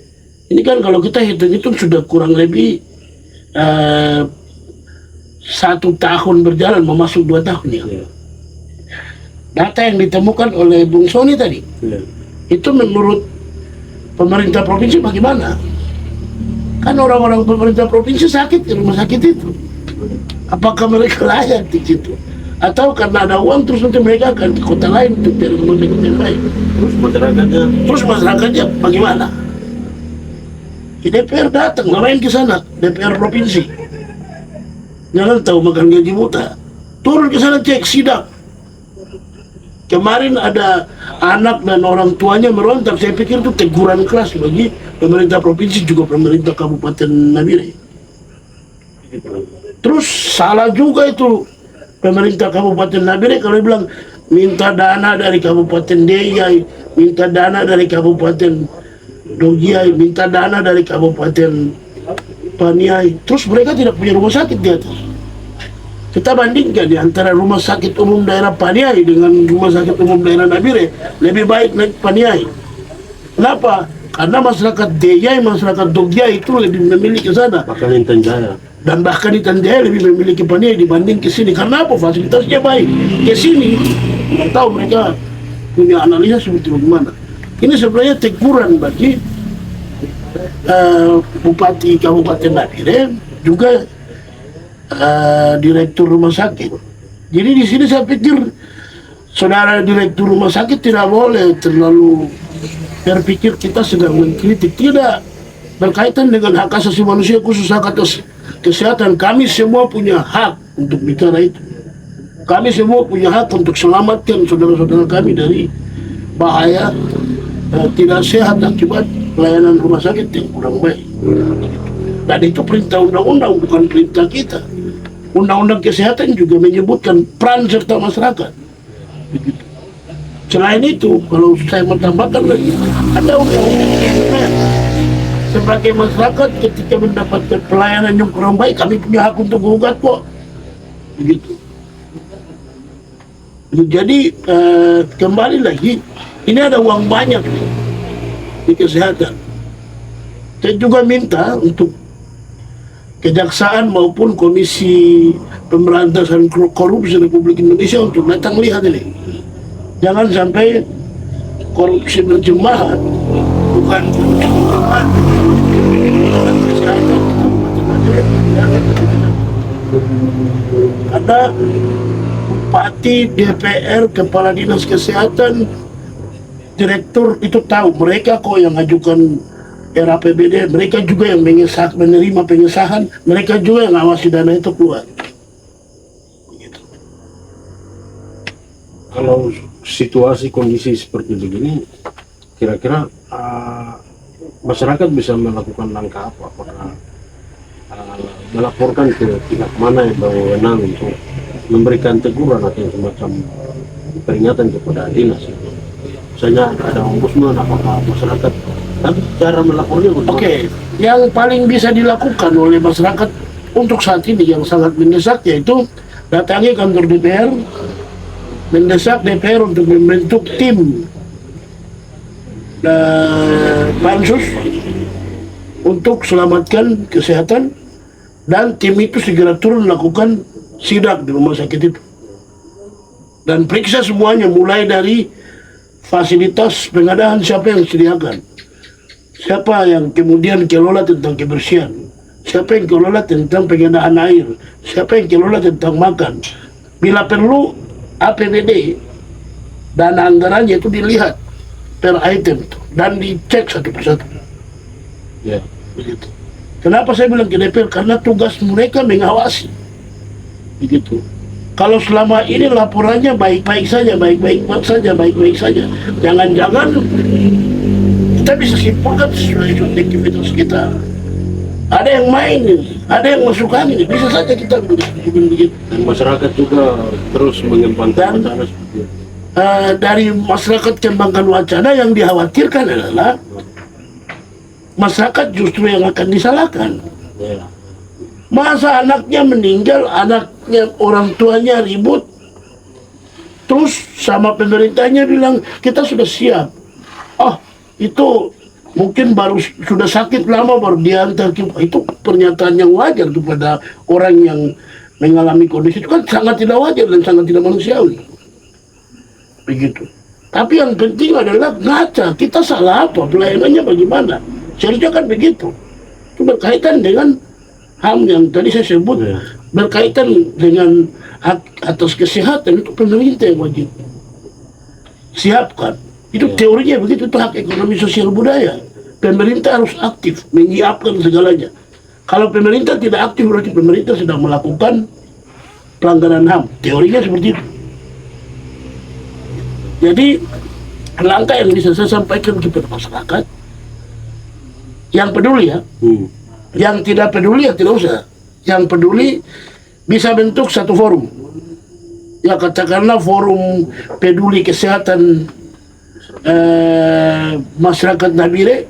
Ini kan kalau kita hitung-hitung sudah kurang lebih 1 tahun berjalan, mau masuk 2 tahun ya. Data yang ditemukan oleh Bung Sony tadi, itu menurut pemerintah provinsi bagaimana? Kan orang-orang pemerintah provinsi sakit di rumah sakit itu. Apakah mereka layak di situ? Atau karena ada uang terus nanti mereka akan ke kota lain untuk cari rumah sakit yang lain? Terus masyarakatnya bagaimana? DPR datang, ngapain ke sana? DPR provinsi. Jangan tahu makan gaji buta. Turun ke sana cek sidang. Kemarin ada anak dan orang tuanya merontak. Saya pikir itu teguran keras bagi pemerintah provinsi juga pemerintah Kabupaten Nabire. Terus salah juga itu pemerintah Kabupaten Nabire kalau bilang minta dana dari Kabupaten Deyai, minta dana dari Kabupaten Dogiai, minta dana dari Kabupaten Paniai. Terus mereka tidak punya rumah sakit di atas. Kita bandingkan di antara rumah sakit umum daerah Paniai dengan rumah sakit umum daerah Nabire, lebih baik Paniai. Kenapa? Karena masyarakat Deyai, masyarakat Dogiai itu lebih memilih ke sana. Bahkan Intan Jaya. Dan bahkan Intan Jaya lebih memiliki Paniai dibanding ke sini. Karena apa? Fasilitasnya baik. Ke sini, tidak tahu mereka punya analisa seperti bagaimana. Ini sebenarnya teguran bagi Bupati Kabupaten Nabire, juga Direktur Rumah Sakit. Jadi di sini saya pikir saudara Direktur Rumah Sakit tidak boleh terlalu berpikir kita sedang mengkritik. Tidak, berkaitan dengan hak asasi manusia, khusus hak atas kesehatan. Kami semua punya hak untuk bicara itu. Kami semua punya hak untuk selamatkan saudara-saudara kami dari bahaya tidak sehat akibat pelayanan rumah sakit yang kurang baik. Dan itu perintah undang-undang, bukan perintah kita. Undang-undang kesehatan juga menyebutkan peran serta masyarakat. Begitu. Selain itu, kalau saya menambahkan lagi, ada undang-undang sebagai masyarakat ketika mendapatkan pelayanan yang kurang baik, kami punya hak untuk mengugat kok. Begitu. Jadi kembali lagi, ini ada uang banyak nih di kesehatan. Saya juga minta untuk Kejaksaan maupun Komisi Pemberantasan Korupsi Republik Indonesia untuk datang lihat ini. Jangan sampai korupsi berjemaah, bukan berjemaah. Ada Bupati, DPR, Kepala Dinas Kesehatan, Direktur itu tahu mereka kok yang ajukan RAPBD, mereka juga yang menerima pengesahan, mereka juga yang awasi dana itu keluar. Begitu. Kalau situasi kondisi seperti begini, kira-kira masyarakat bisa melakukan langkah apa? Apakah melaporkan ke pihak mana yang berwenang untuk memberikan teguran atau semacam peringatan kepada dinas? misalnya ada ombudsman, apakah masyarakat, tapi cara melapornya Oke, yang paling bisa dilakukan oleh masyarakat untuk saat ini yang sangat mendesak yaitu datangi kantor DPR, mendesak DPR untuk membentuk tim pansus untuk selamatkan kesehatan, dan tim itu segera turun melakukan sidak di rumah sakit itu dan periksa semuanya, mulai dari fasilitas pengadaan, siapa yang sediakan, siapa yang kemudian kelola tentang kebersihan, siapa yang kelola tentang pengadaan air, siapa yang kelola tentang makan. Bila perlu APBD dan anggarannya itu dilihat per item dan dicek satu persatu. Ya. Begitu. Kenapa saya bilang ke DPR? Karena tugas mereka mengawasi. Begitu. Kalau selama ini laporannya baik-baik saja, baik-baik saja, jangan-jangan kita bisa simpulkan sesuai subjektivitas kita. Ada yang main ini, ada yang masuk angin, bisa saja kita begitu. Dan masyarakat juga terus mengembangkan Dan wacana seperti itu. dari masyarakat kembangkan wacana, yang dikhawatirkan adalah masyarakat justru yang akan disalahkan. Ya. Masa anaknya meninggal, anaknya orang tuanya ribut, terus sama pemerintahnya bilang kita sudah siap. Oh, itu mungkin baru sudah sakit lama baru diantar. Itu pernyataan yang wajar kepada orang yang mengalami kondisi itu, kan sangat tidak wajar dan sangat tidak manusiawi. Begitu. Tapi yang penting adalah ngaca, kita salah apa, pelayanannya bagaimana. Seharusnya kan begitu. Itu berkaitan dengan HAM yang tadi saya sebut, berkaitan dengan hak atas kesehatan, itu pemerintah yang wajib siapkan. Itu teorinya begitu, itu hak ekonomi sosial budaya. Pemerintah harus aktif menyiapkan segalanya. Kalau pemerintah tidak aktif, berarti pemerintah sedang melakukan pelanggaran HAM. Teorinya seperti itu. Jadi langkah yang bisa saya sampaikan kepada masyarakat yang peduli ya, yang tidak peduli ya tidak usah. Yang peduli bisa bentuk satu forum, ya katakanlah forum peduli kesehatan masyarakat Nabire.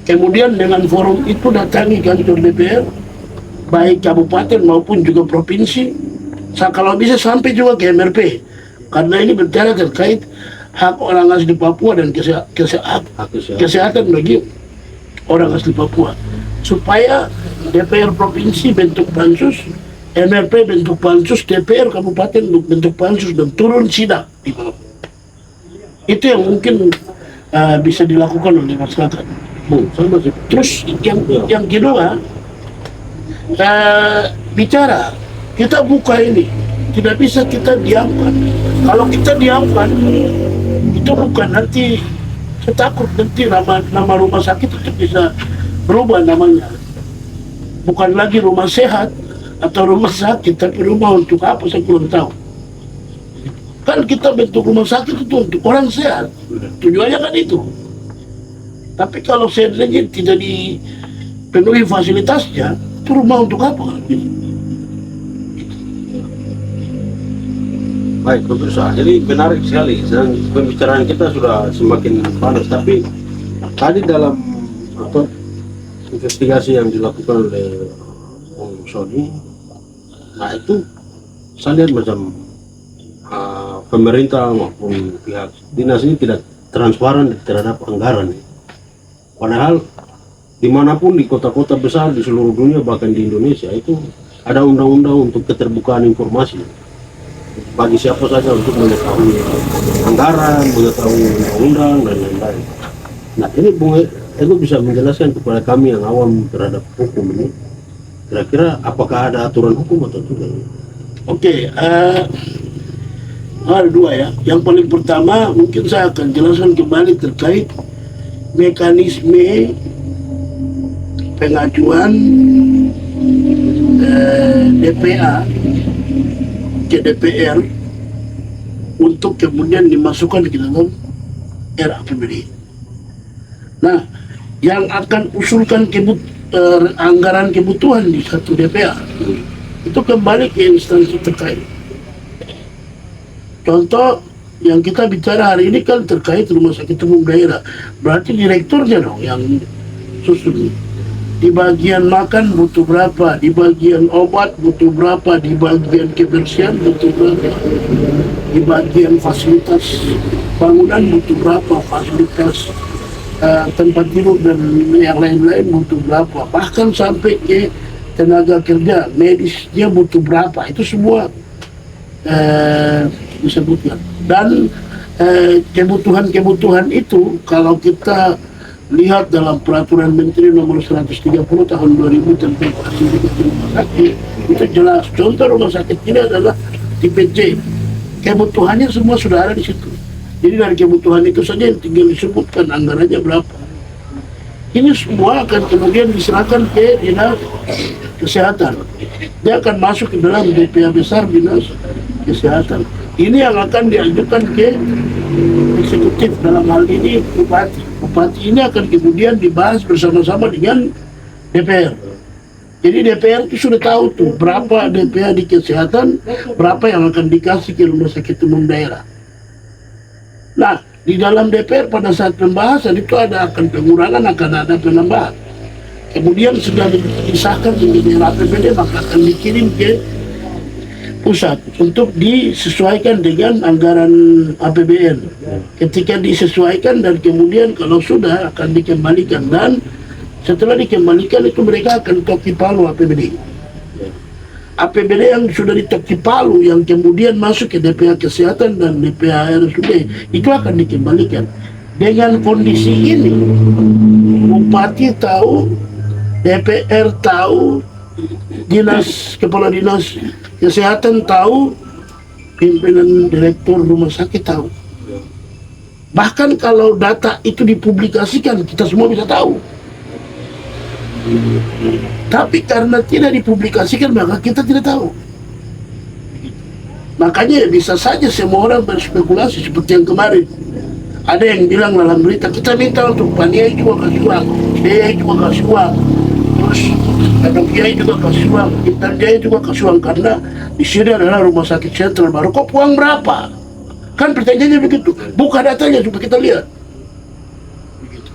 Kemudian dengan forum itu datangi kantor DPR, baik kabupaten maupun juga provinsi. Kalau bisa sampai juga ke MRP, karena ini bicara terkait hak orang asli Papua dan kesehatan bagi orang asli Papua, supaya DPR provinsi bentuk pansus, MRP bentuk pansus, DPR kabupaten bentuk pansus, dan turun sidak di bawah. Itu yang mungkin bisa dilakukan oleh masyarakat. Terus yang kedua, bicara, kita buka ini, tidak bisa kita diamkan. Kalau kita diamkan, itu bukan nanti, saya takut nanti nama rumah sakit itu bisa berubah namanya. Bukan lagi rumah sehat atau rumah sakit, tapi rumah untuk apa saya kurang tahu. Kan kita bentuk rumah sakit itu untuk orang sehat, tujuannya kan itu. Tapi kalau seandainya tidak dipenuhi fasilitasnya, itu rumah untuk apa? Baik, pemirsa. Jadi menarik sekali dan pembicaraan kita sudah semakin panas. Tapi tadi dalam investigasi yang dilakukan oleh Om Sony, nah itu saya lihat macam pemerintah maupun pihak dinas ini tidak transparan terhadap anggaran. Padahal dimanapun di kota-kota besar di seluruh dunia, bahkan di Indonesia, itu ada undang-undang untuk keterbukaan informasi bagi siapa saja untuk mengetahui anggaran, mengetahui undang-undang dan lain-lain. Nah ini Bung Ego bisa menjelaskan kepada kami yang awam terhadap hukum ini, kira-kira apakah ada aturan hukum atau tidak? Oke, ada dua ya. Yang paling pertama mungkin saya akan jelaskan kembali terkait mekanisme pengajuan DPA ke DPR untuk kemudian dimasukkan ke dalam RAPBD. Nah, yang akan usulkan anggaran kebutuhan di satu DPA itu kembali ke instansi terkait. Contoh yang kita bicara hari ini kan terkait rumah sakit umum daerah. Berarti direkturnya dong yang susun. Di bagian makan butuh berapa, di bagian obat butuh berapa, di bagian kebersihan butuh berapa, di bagian fasilitas bangunan butuh berapa, fasilitas tempat tidur dan yang lain-lain butuh berapa, bahkan sampai ke tenaga kerja medisnya butuh berapa, itu semua disebutkan. Dan kebutuhan itu kalau kita lihat dalam peraturan Menteri nomor 130 tahun 2000 tentang fasilitas rumah sakit, itu jelas. Contoh rumah sakit ini adalah tipe C, kebutuhannya semua sudah ada di situ. Jadi dari kebutuhan itu saja yang tinggal disebutkan anggarannya berapa. Ini semua akan kemudian diserahkan ke dinas kesehatan. Dia akan masuk ke dalam DPA besar dinas kesehatan. Ini yang akan diajukan ke eksekutif, dalam hal ini bupati. Bupati ini akan kemudian dibahas bersama-sama dengan DPR. Jadi DPR itu sudah tahu tuh berapa DPA di kesehatan, berapa yang akan dikasih ke rumah sakit umum daerah. Nah, di dalam DPR pada saat pembahasan itu akan pengurangan, akan ada penambahan. Kemudian sudah disahkan menjadi APBD, maka akan dikirim ke pusat untuk disesuaikan dengan anggaran APBN. Ketika disesuaikan dan kemudian kalau sudah akan dikembalikan, dan setelah dikembalikan itu mereka akan toki palu APBD. APBD yang sudah ditoki palu yang kemudian masuk ke DPA kesehatan dan DPA RSUD itu akan dikembalikan. Dengan kondisi ini, bupati tahu, DPR tahu, kepala dinas kesehatan tahu, pimpinan direktur rumah sakit tahu. Bahkan kalau data itu dipublikasikan, kita semua bisa tahu. Tapi karena tidak dipublikasikan, maka kita tidak tahu. Makanya bisa saja semua orang berspekulasi seperti yang kemarin. Ada yang bilang dalam berita, kita minta untuk Pania juga kasih uang, dia juga kasih uang, terus Kadang Kiai juga kasih uang, Intan Jaya juga kasih uang, karena di sini adalah rumah sakit sentral baru. Kok uang berapa? Kan pertanyaannya begitu. Buka datanya supaya kita lihat. Begitu.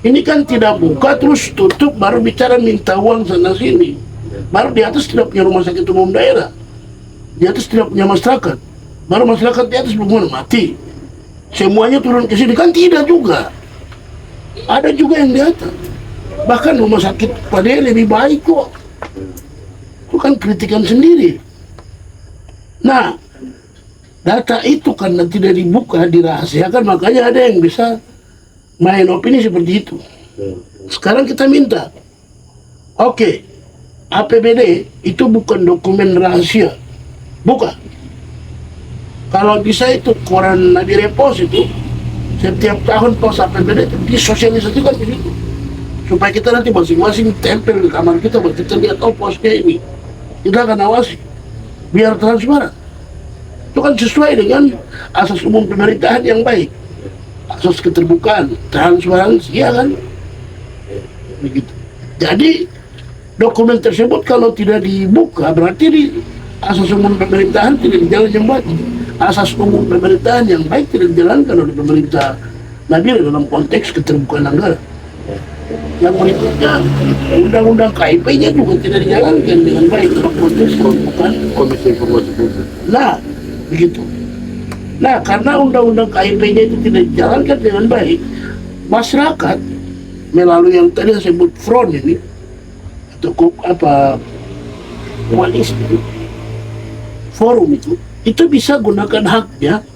Ini kan tidak buka terus tutup baru bicara minta uang sana sini. Baru di atas tidak punya rumah sakit umum daerah, di atas tidak punya masyarakat, baru masyarakat di atas belum mati. Semuanya turun ke sini kan tidak juga. Ada juga yang di atas. Bahkan rumah sakit Padahal lebih baik kok. Itu kan kritikan sendiri. Nah, data itu karena tidak dibuka, dirahasiakan, makanya ada yang bisa main opini seperti itu. Sekarang kita minta, oke, APBD itu bukan dokumen rahasia, buka. Kalau bisa itu koran Nabi Repos itu setiap tahun pos APBD itu disosialisasikan di situ, supaya kita nanti masing-masing tempel di kamar kita, buat kita lihat, oh posnya ini, kita akan awasi biar transparan. Itu kan sesuai dengan asas umum pemerintahan yang baik, asas keterbukaan, transparansi, ya kan? Begitu. Jadi dokumen tersebut kalau tidak dibuka berarti di asas umum pemerintahan tidak dijalankan yang baik. Asas umum pemerintahan yang baik tidak dijalankan oleh pemerintah Nabil dalam konteks keterbukaan anggaran. Yang berikutnya, undang-undang KIP-nya juga tidak dijalankan dengan baik dalam konteks keterbukaan Komisi Informasi Publik. Nah, begitu. Nah, karena undang-undang KIP-nya itu tidak dijalankan dengan baik, masyarakat melalui yang tadi saya sebut front ini, atau koalisi itu, forum itu bisa gunakan haknya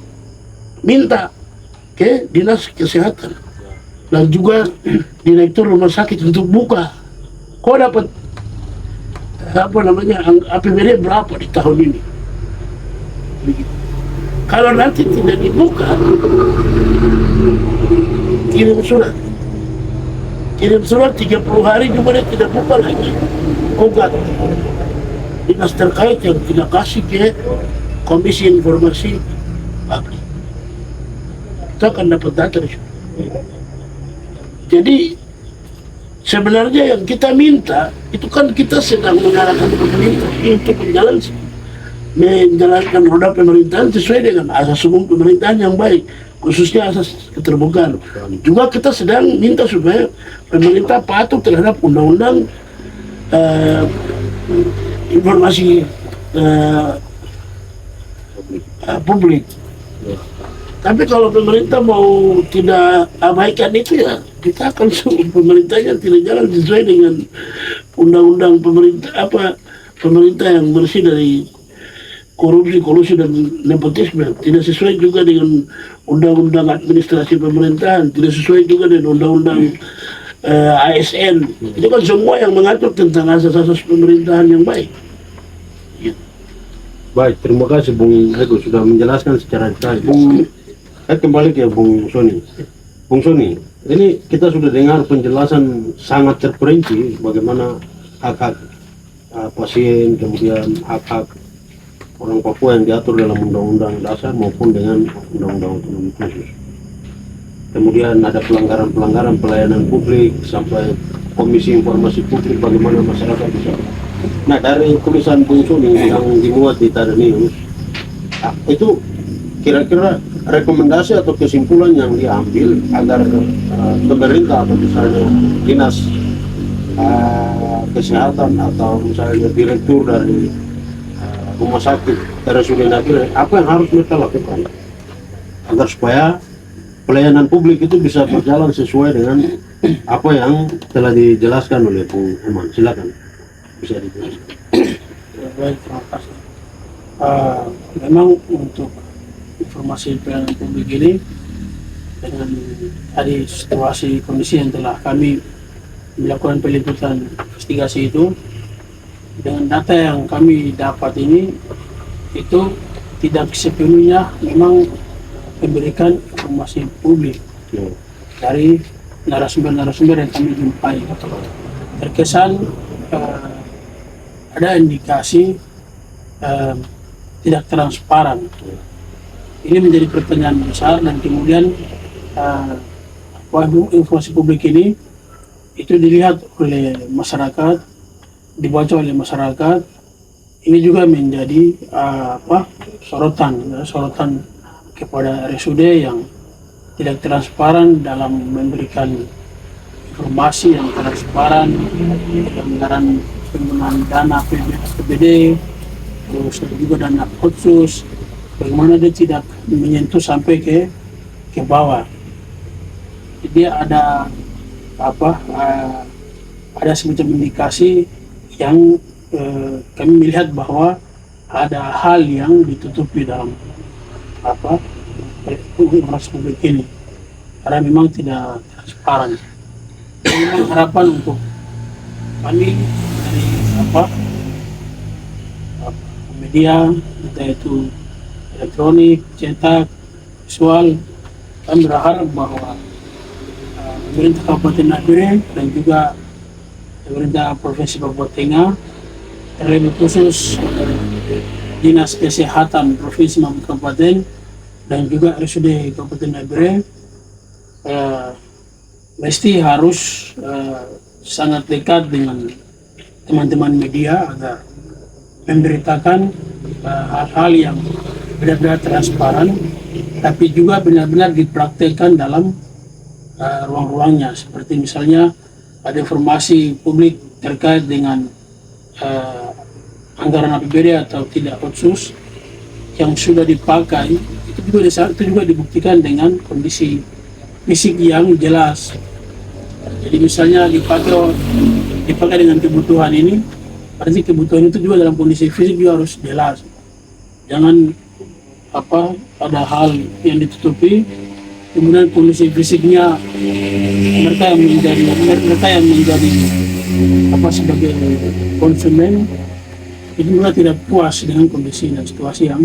minta ke dinas kesehatan dan juga direktur rumah sakit untuk buka, kok dapat APBD berapa di tahun ini. Begitu. Kalau nanti tidak dibuka, kirim surat 30 hari juga dia tidak buka lagi, gugat dinas terkait yang tidak kasih ke Komisi Informasi Publik. Kita akan dapat data di situ. Jadi sebenarnya yang kita minta itu kan kita sedang mengarahkan pemerintah untuk menjalankan. menjalankan roda pemerintahan sesuai dengan asas umum pemerintahan yang baik, khususnya asas keterbukaan. Juga kita sedang minta supaya pemerintah patuh terhadap undang-undang informasi publik. Tapi kalau pemerintah mau tidak abaikan itu, ya kita akan suruh pemerintahnya tidak jalan sesuai dengan undang-undang pemerintah yang bersih dari korupsi, kolusi dan nepotisme. Tidak sesuai juga dengan undang-undang administrasi pemerintahan, tidak sesuai juga dengan undang-undang ASN. Itu kan semua yang mengatur tentang asas-asas pemerintahan yang baik. Baik, terima kasih Bung Eko sudah menjelaskan secara detail. Kembali ke Bung Sony. Bung Sony, ini kita sudah dengar penjelasan sangat terperinci bagaimana hak-hak pasien, kemudian hak-hak orang Papua yang diatur dalam Undang-Undang Dasar maupun dengan Undang-Undang Otonomi Khusus. Kemudian ada pelanggaran-pelanggaran pelayanan publik sampai Komisi Informasi Publik bagaimana masyarakat bisa. Nah, dari tulisan Bung Sony yang dimuat di Tada News, itu kira-kira rekomendasi atau kesimpulan yang diambil agar pemerintah atau misalnya dinas kesehatan atau misalnya direktur dari rumah sakit RSUD Nabire, apa yang harus mereka lakukan agar supaya pelayanan publik itu bisa berjalan sesuai dengan apa yang telah dijelaskan oleh Bung Eman. Silakan, bisa dijelaskan. Baik, terima kasih. Memang untuk informasi pelayanan publik ini dengan tadi situasi kondisi yang telah kami melakukan peliputan investigasi itu, dengan data yang kami dapat ini itu tidak sepenuhnya memang memberikan informasi publik dari narasumber-narasumber yang kami jumpai. Terkesan ada indikasi tidak transparan. Ini menjadi pertanyaan besar, dan kemudian informasi publik ini itu dilihat oleh masyarakat, dibaca oleh masyarakat. Ini juga menjadi sorotan kepada RSUD yang tidak transparan dalam memberikan informasi yang transparan, anggaran penggunaan dana APBD, terus juga dana khusus, bagaimana dia tidak menyentuh sampai ke bawah. Jadi ada ada semacam indikasi yang kami melihat bahwa ada hal yang ditutupi dalam informasi publik ini, karena memang tidak transparan. Memang harapan untuk kami dari media, entah itu elektronik, cetak, visual, kami berharap bahwa pemerintah Kabupaten Nabire dan juga pemerintah Provinsi Papua Tengah, terlebih khusus Dinas Kesehatan Provinsi maupun Kabupaten dan juga RSUD Kabupaten Nabire mesti harus sangat dekat dengan teman-teman media agar memberitakan hal-hal yang benar-benar transparan, tapi juga benar-benar dipraktekkan dalam ruang-ruangnya. Seperti misalnya ada informasi publik terkait dengan anggaran APBD atau tidak khusus yang sudah dipakai, itu juga dibuktikan dengan kondisi fisik yang jelas. Jadi misalnya dipakai dengan kebutuhan ini, berarti kebutuhan itu juga dalam kondisi fisik juga harus jelas. Jangan ada hal yang ditutupi, kemudian kondisi fisiknya mereka yang menjadi sebagai konsumen itu mereka tidak puas dengan kondisi dan situasi yang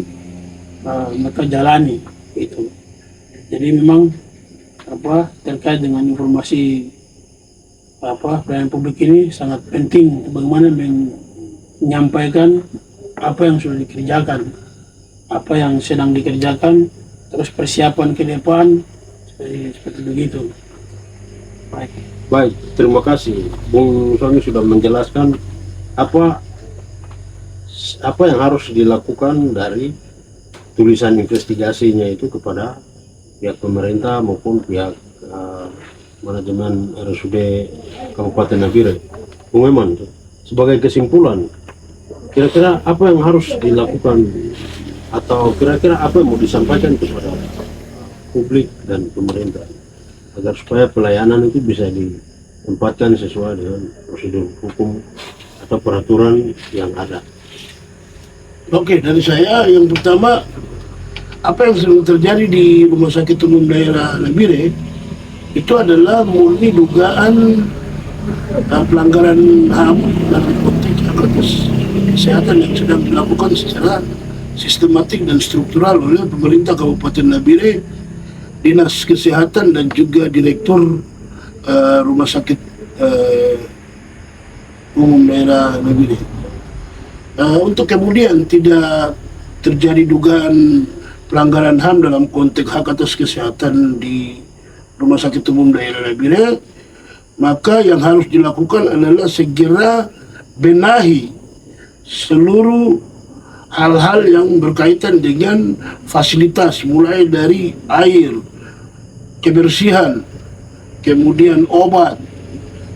mereka jalani itu. Jadi memang terkait dengan informasi pelayanan publik ini sangat penting, bagaimana menyampaikan apa yang sudah dikerjakan, apa yang sedang dikerjakan, terus persiapan ke depan, seperti begitu. Baik, terima kasih Bung Sony sudah menjelaskan apa apa yang harus dilakukan dari tulisan investigasinya itu kepada pihak pemerintah maupun pihak manajemen RSUD Kabupaten Nabire. Bung Eman, sebagai kesimpulan, kira-kira apa yang harus dilakukan atau kira-kira apa yang mau disampaikan kepada publik dan pemerintah agar supaya pelayanan itu bisa ditempatkan sesuai dengan prosedur hukum atau peraturan yang ada? Oke, dari saya yang pertama, apa yang sedang terjadi di Rumah Sakit Umum Daerah Nabire itu adalah murni dugaan pelanggaran HAM dan konteks hak atas kesehatan yang sedang dilakukan secara sistematik dan struktural oleh pemerintah Kabupaten Nabire, Dinas Kesehatan dan juga Direktur Rumah Sakit Umum Daerah Nabire. Untuk kemudian tidak terjadi dugaan pelanggaran HAM dalam konteks hak atas kesehatan di Rumah Sakit Umum Daerah Nabire, maka yang harus dilakukan adalah segera benahi seluruh hal-hal yang berkaitan dengan fasilitas, mulai dari air, kebersihan, kemudian obat,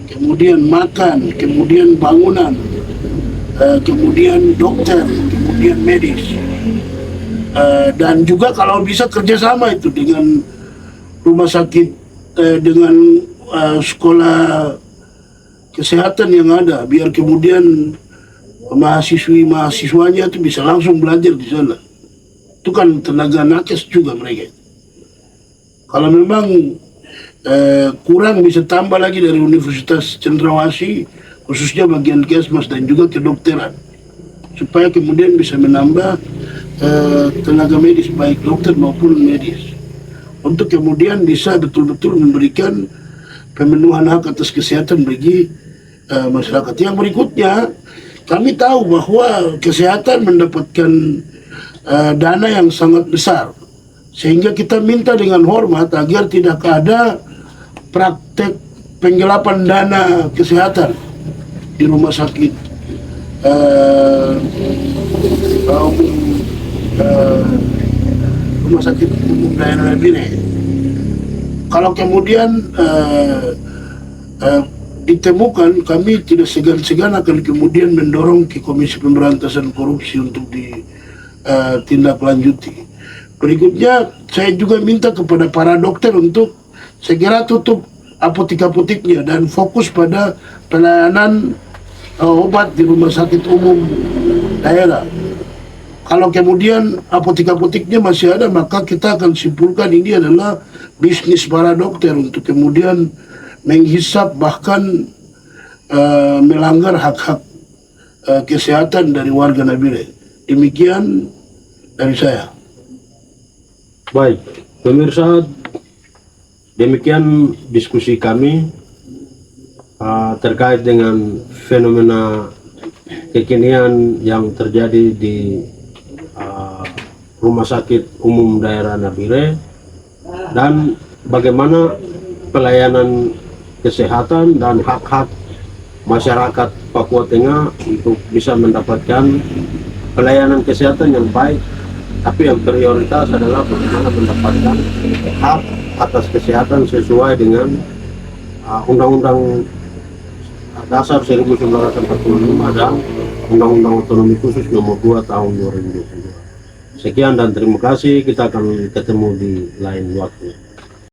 kemudian makan, kemudian bangunan, kemudian dokter, kemudian medis, dan juga kalau bisa kerjasama itu dengan rumah sakit, dengan sekolah kesehatan yang ada, biar kemudian mahasiswanya itu bisa langsung belajar di sana. Itu kan tenaga nakes juga mereka. Kalau memang kurang, bisa tambah lagi dari Universitas Cendrawasih, khususnya bagian Kesmas dan juga kedokteran, supaya kemudian bisa menambah tenaga medis, baik dokter maupun medis, untuk kemudian bisa betul-betul memberikan pemenuhan hak atas kesehatan bagi masyarakat. Yang berikutnya, kami tahu bahwa kesehatan mendapatkan dana yang sangat besar, sehingga kita minta dengan hormat agar tidak ada praktek penggelapan dana kesehatan di rumah sakit Rumah Sakit Umum Daerah Nabire. Kalau kemudian ditemukan, kami tidak segan-segan akan kemudian mendorong ke Komisi Pemberantasan Korupsi untuk ditindaklanjuti. Berikutnya, saya juga minta kepada para dokter untuk segera tutup apotek-apoteknya dan fokus pada pelayanan obat di rumah sakit umum daerah. Kalau kemudian apotek-apoteknya masih ada, maka kita akan simpulkan ini adalah bisnis para dokter untuk kemudian menghisap bahkan melanggar hak-hak kesehatan dari warga Nabire. Demikian dari saya. Baik, pemirsa, demikian diskusi kami terkait dengan fenomena kekinian yang terjadi di Rumah Sakit Umum Daerah Nabire dan bagaimana pelayanan kesehatan dan hak-hak masyarakat Papua Tengah untuk bisa mendapatkan pelayanan kesehatan yang baik, tapi yang prioritas adalah bagaimana mendapatkan hak atas kesehatan sesuai dengan Undang-Undang Dasar 1945 dan Undang-Undang Otonomi Khusus Nomor 2 Tahun 2022. Sekian dan terima kasih, kita akan ketemu di lain waktu.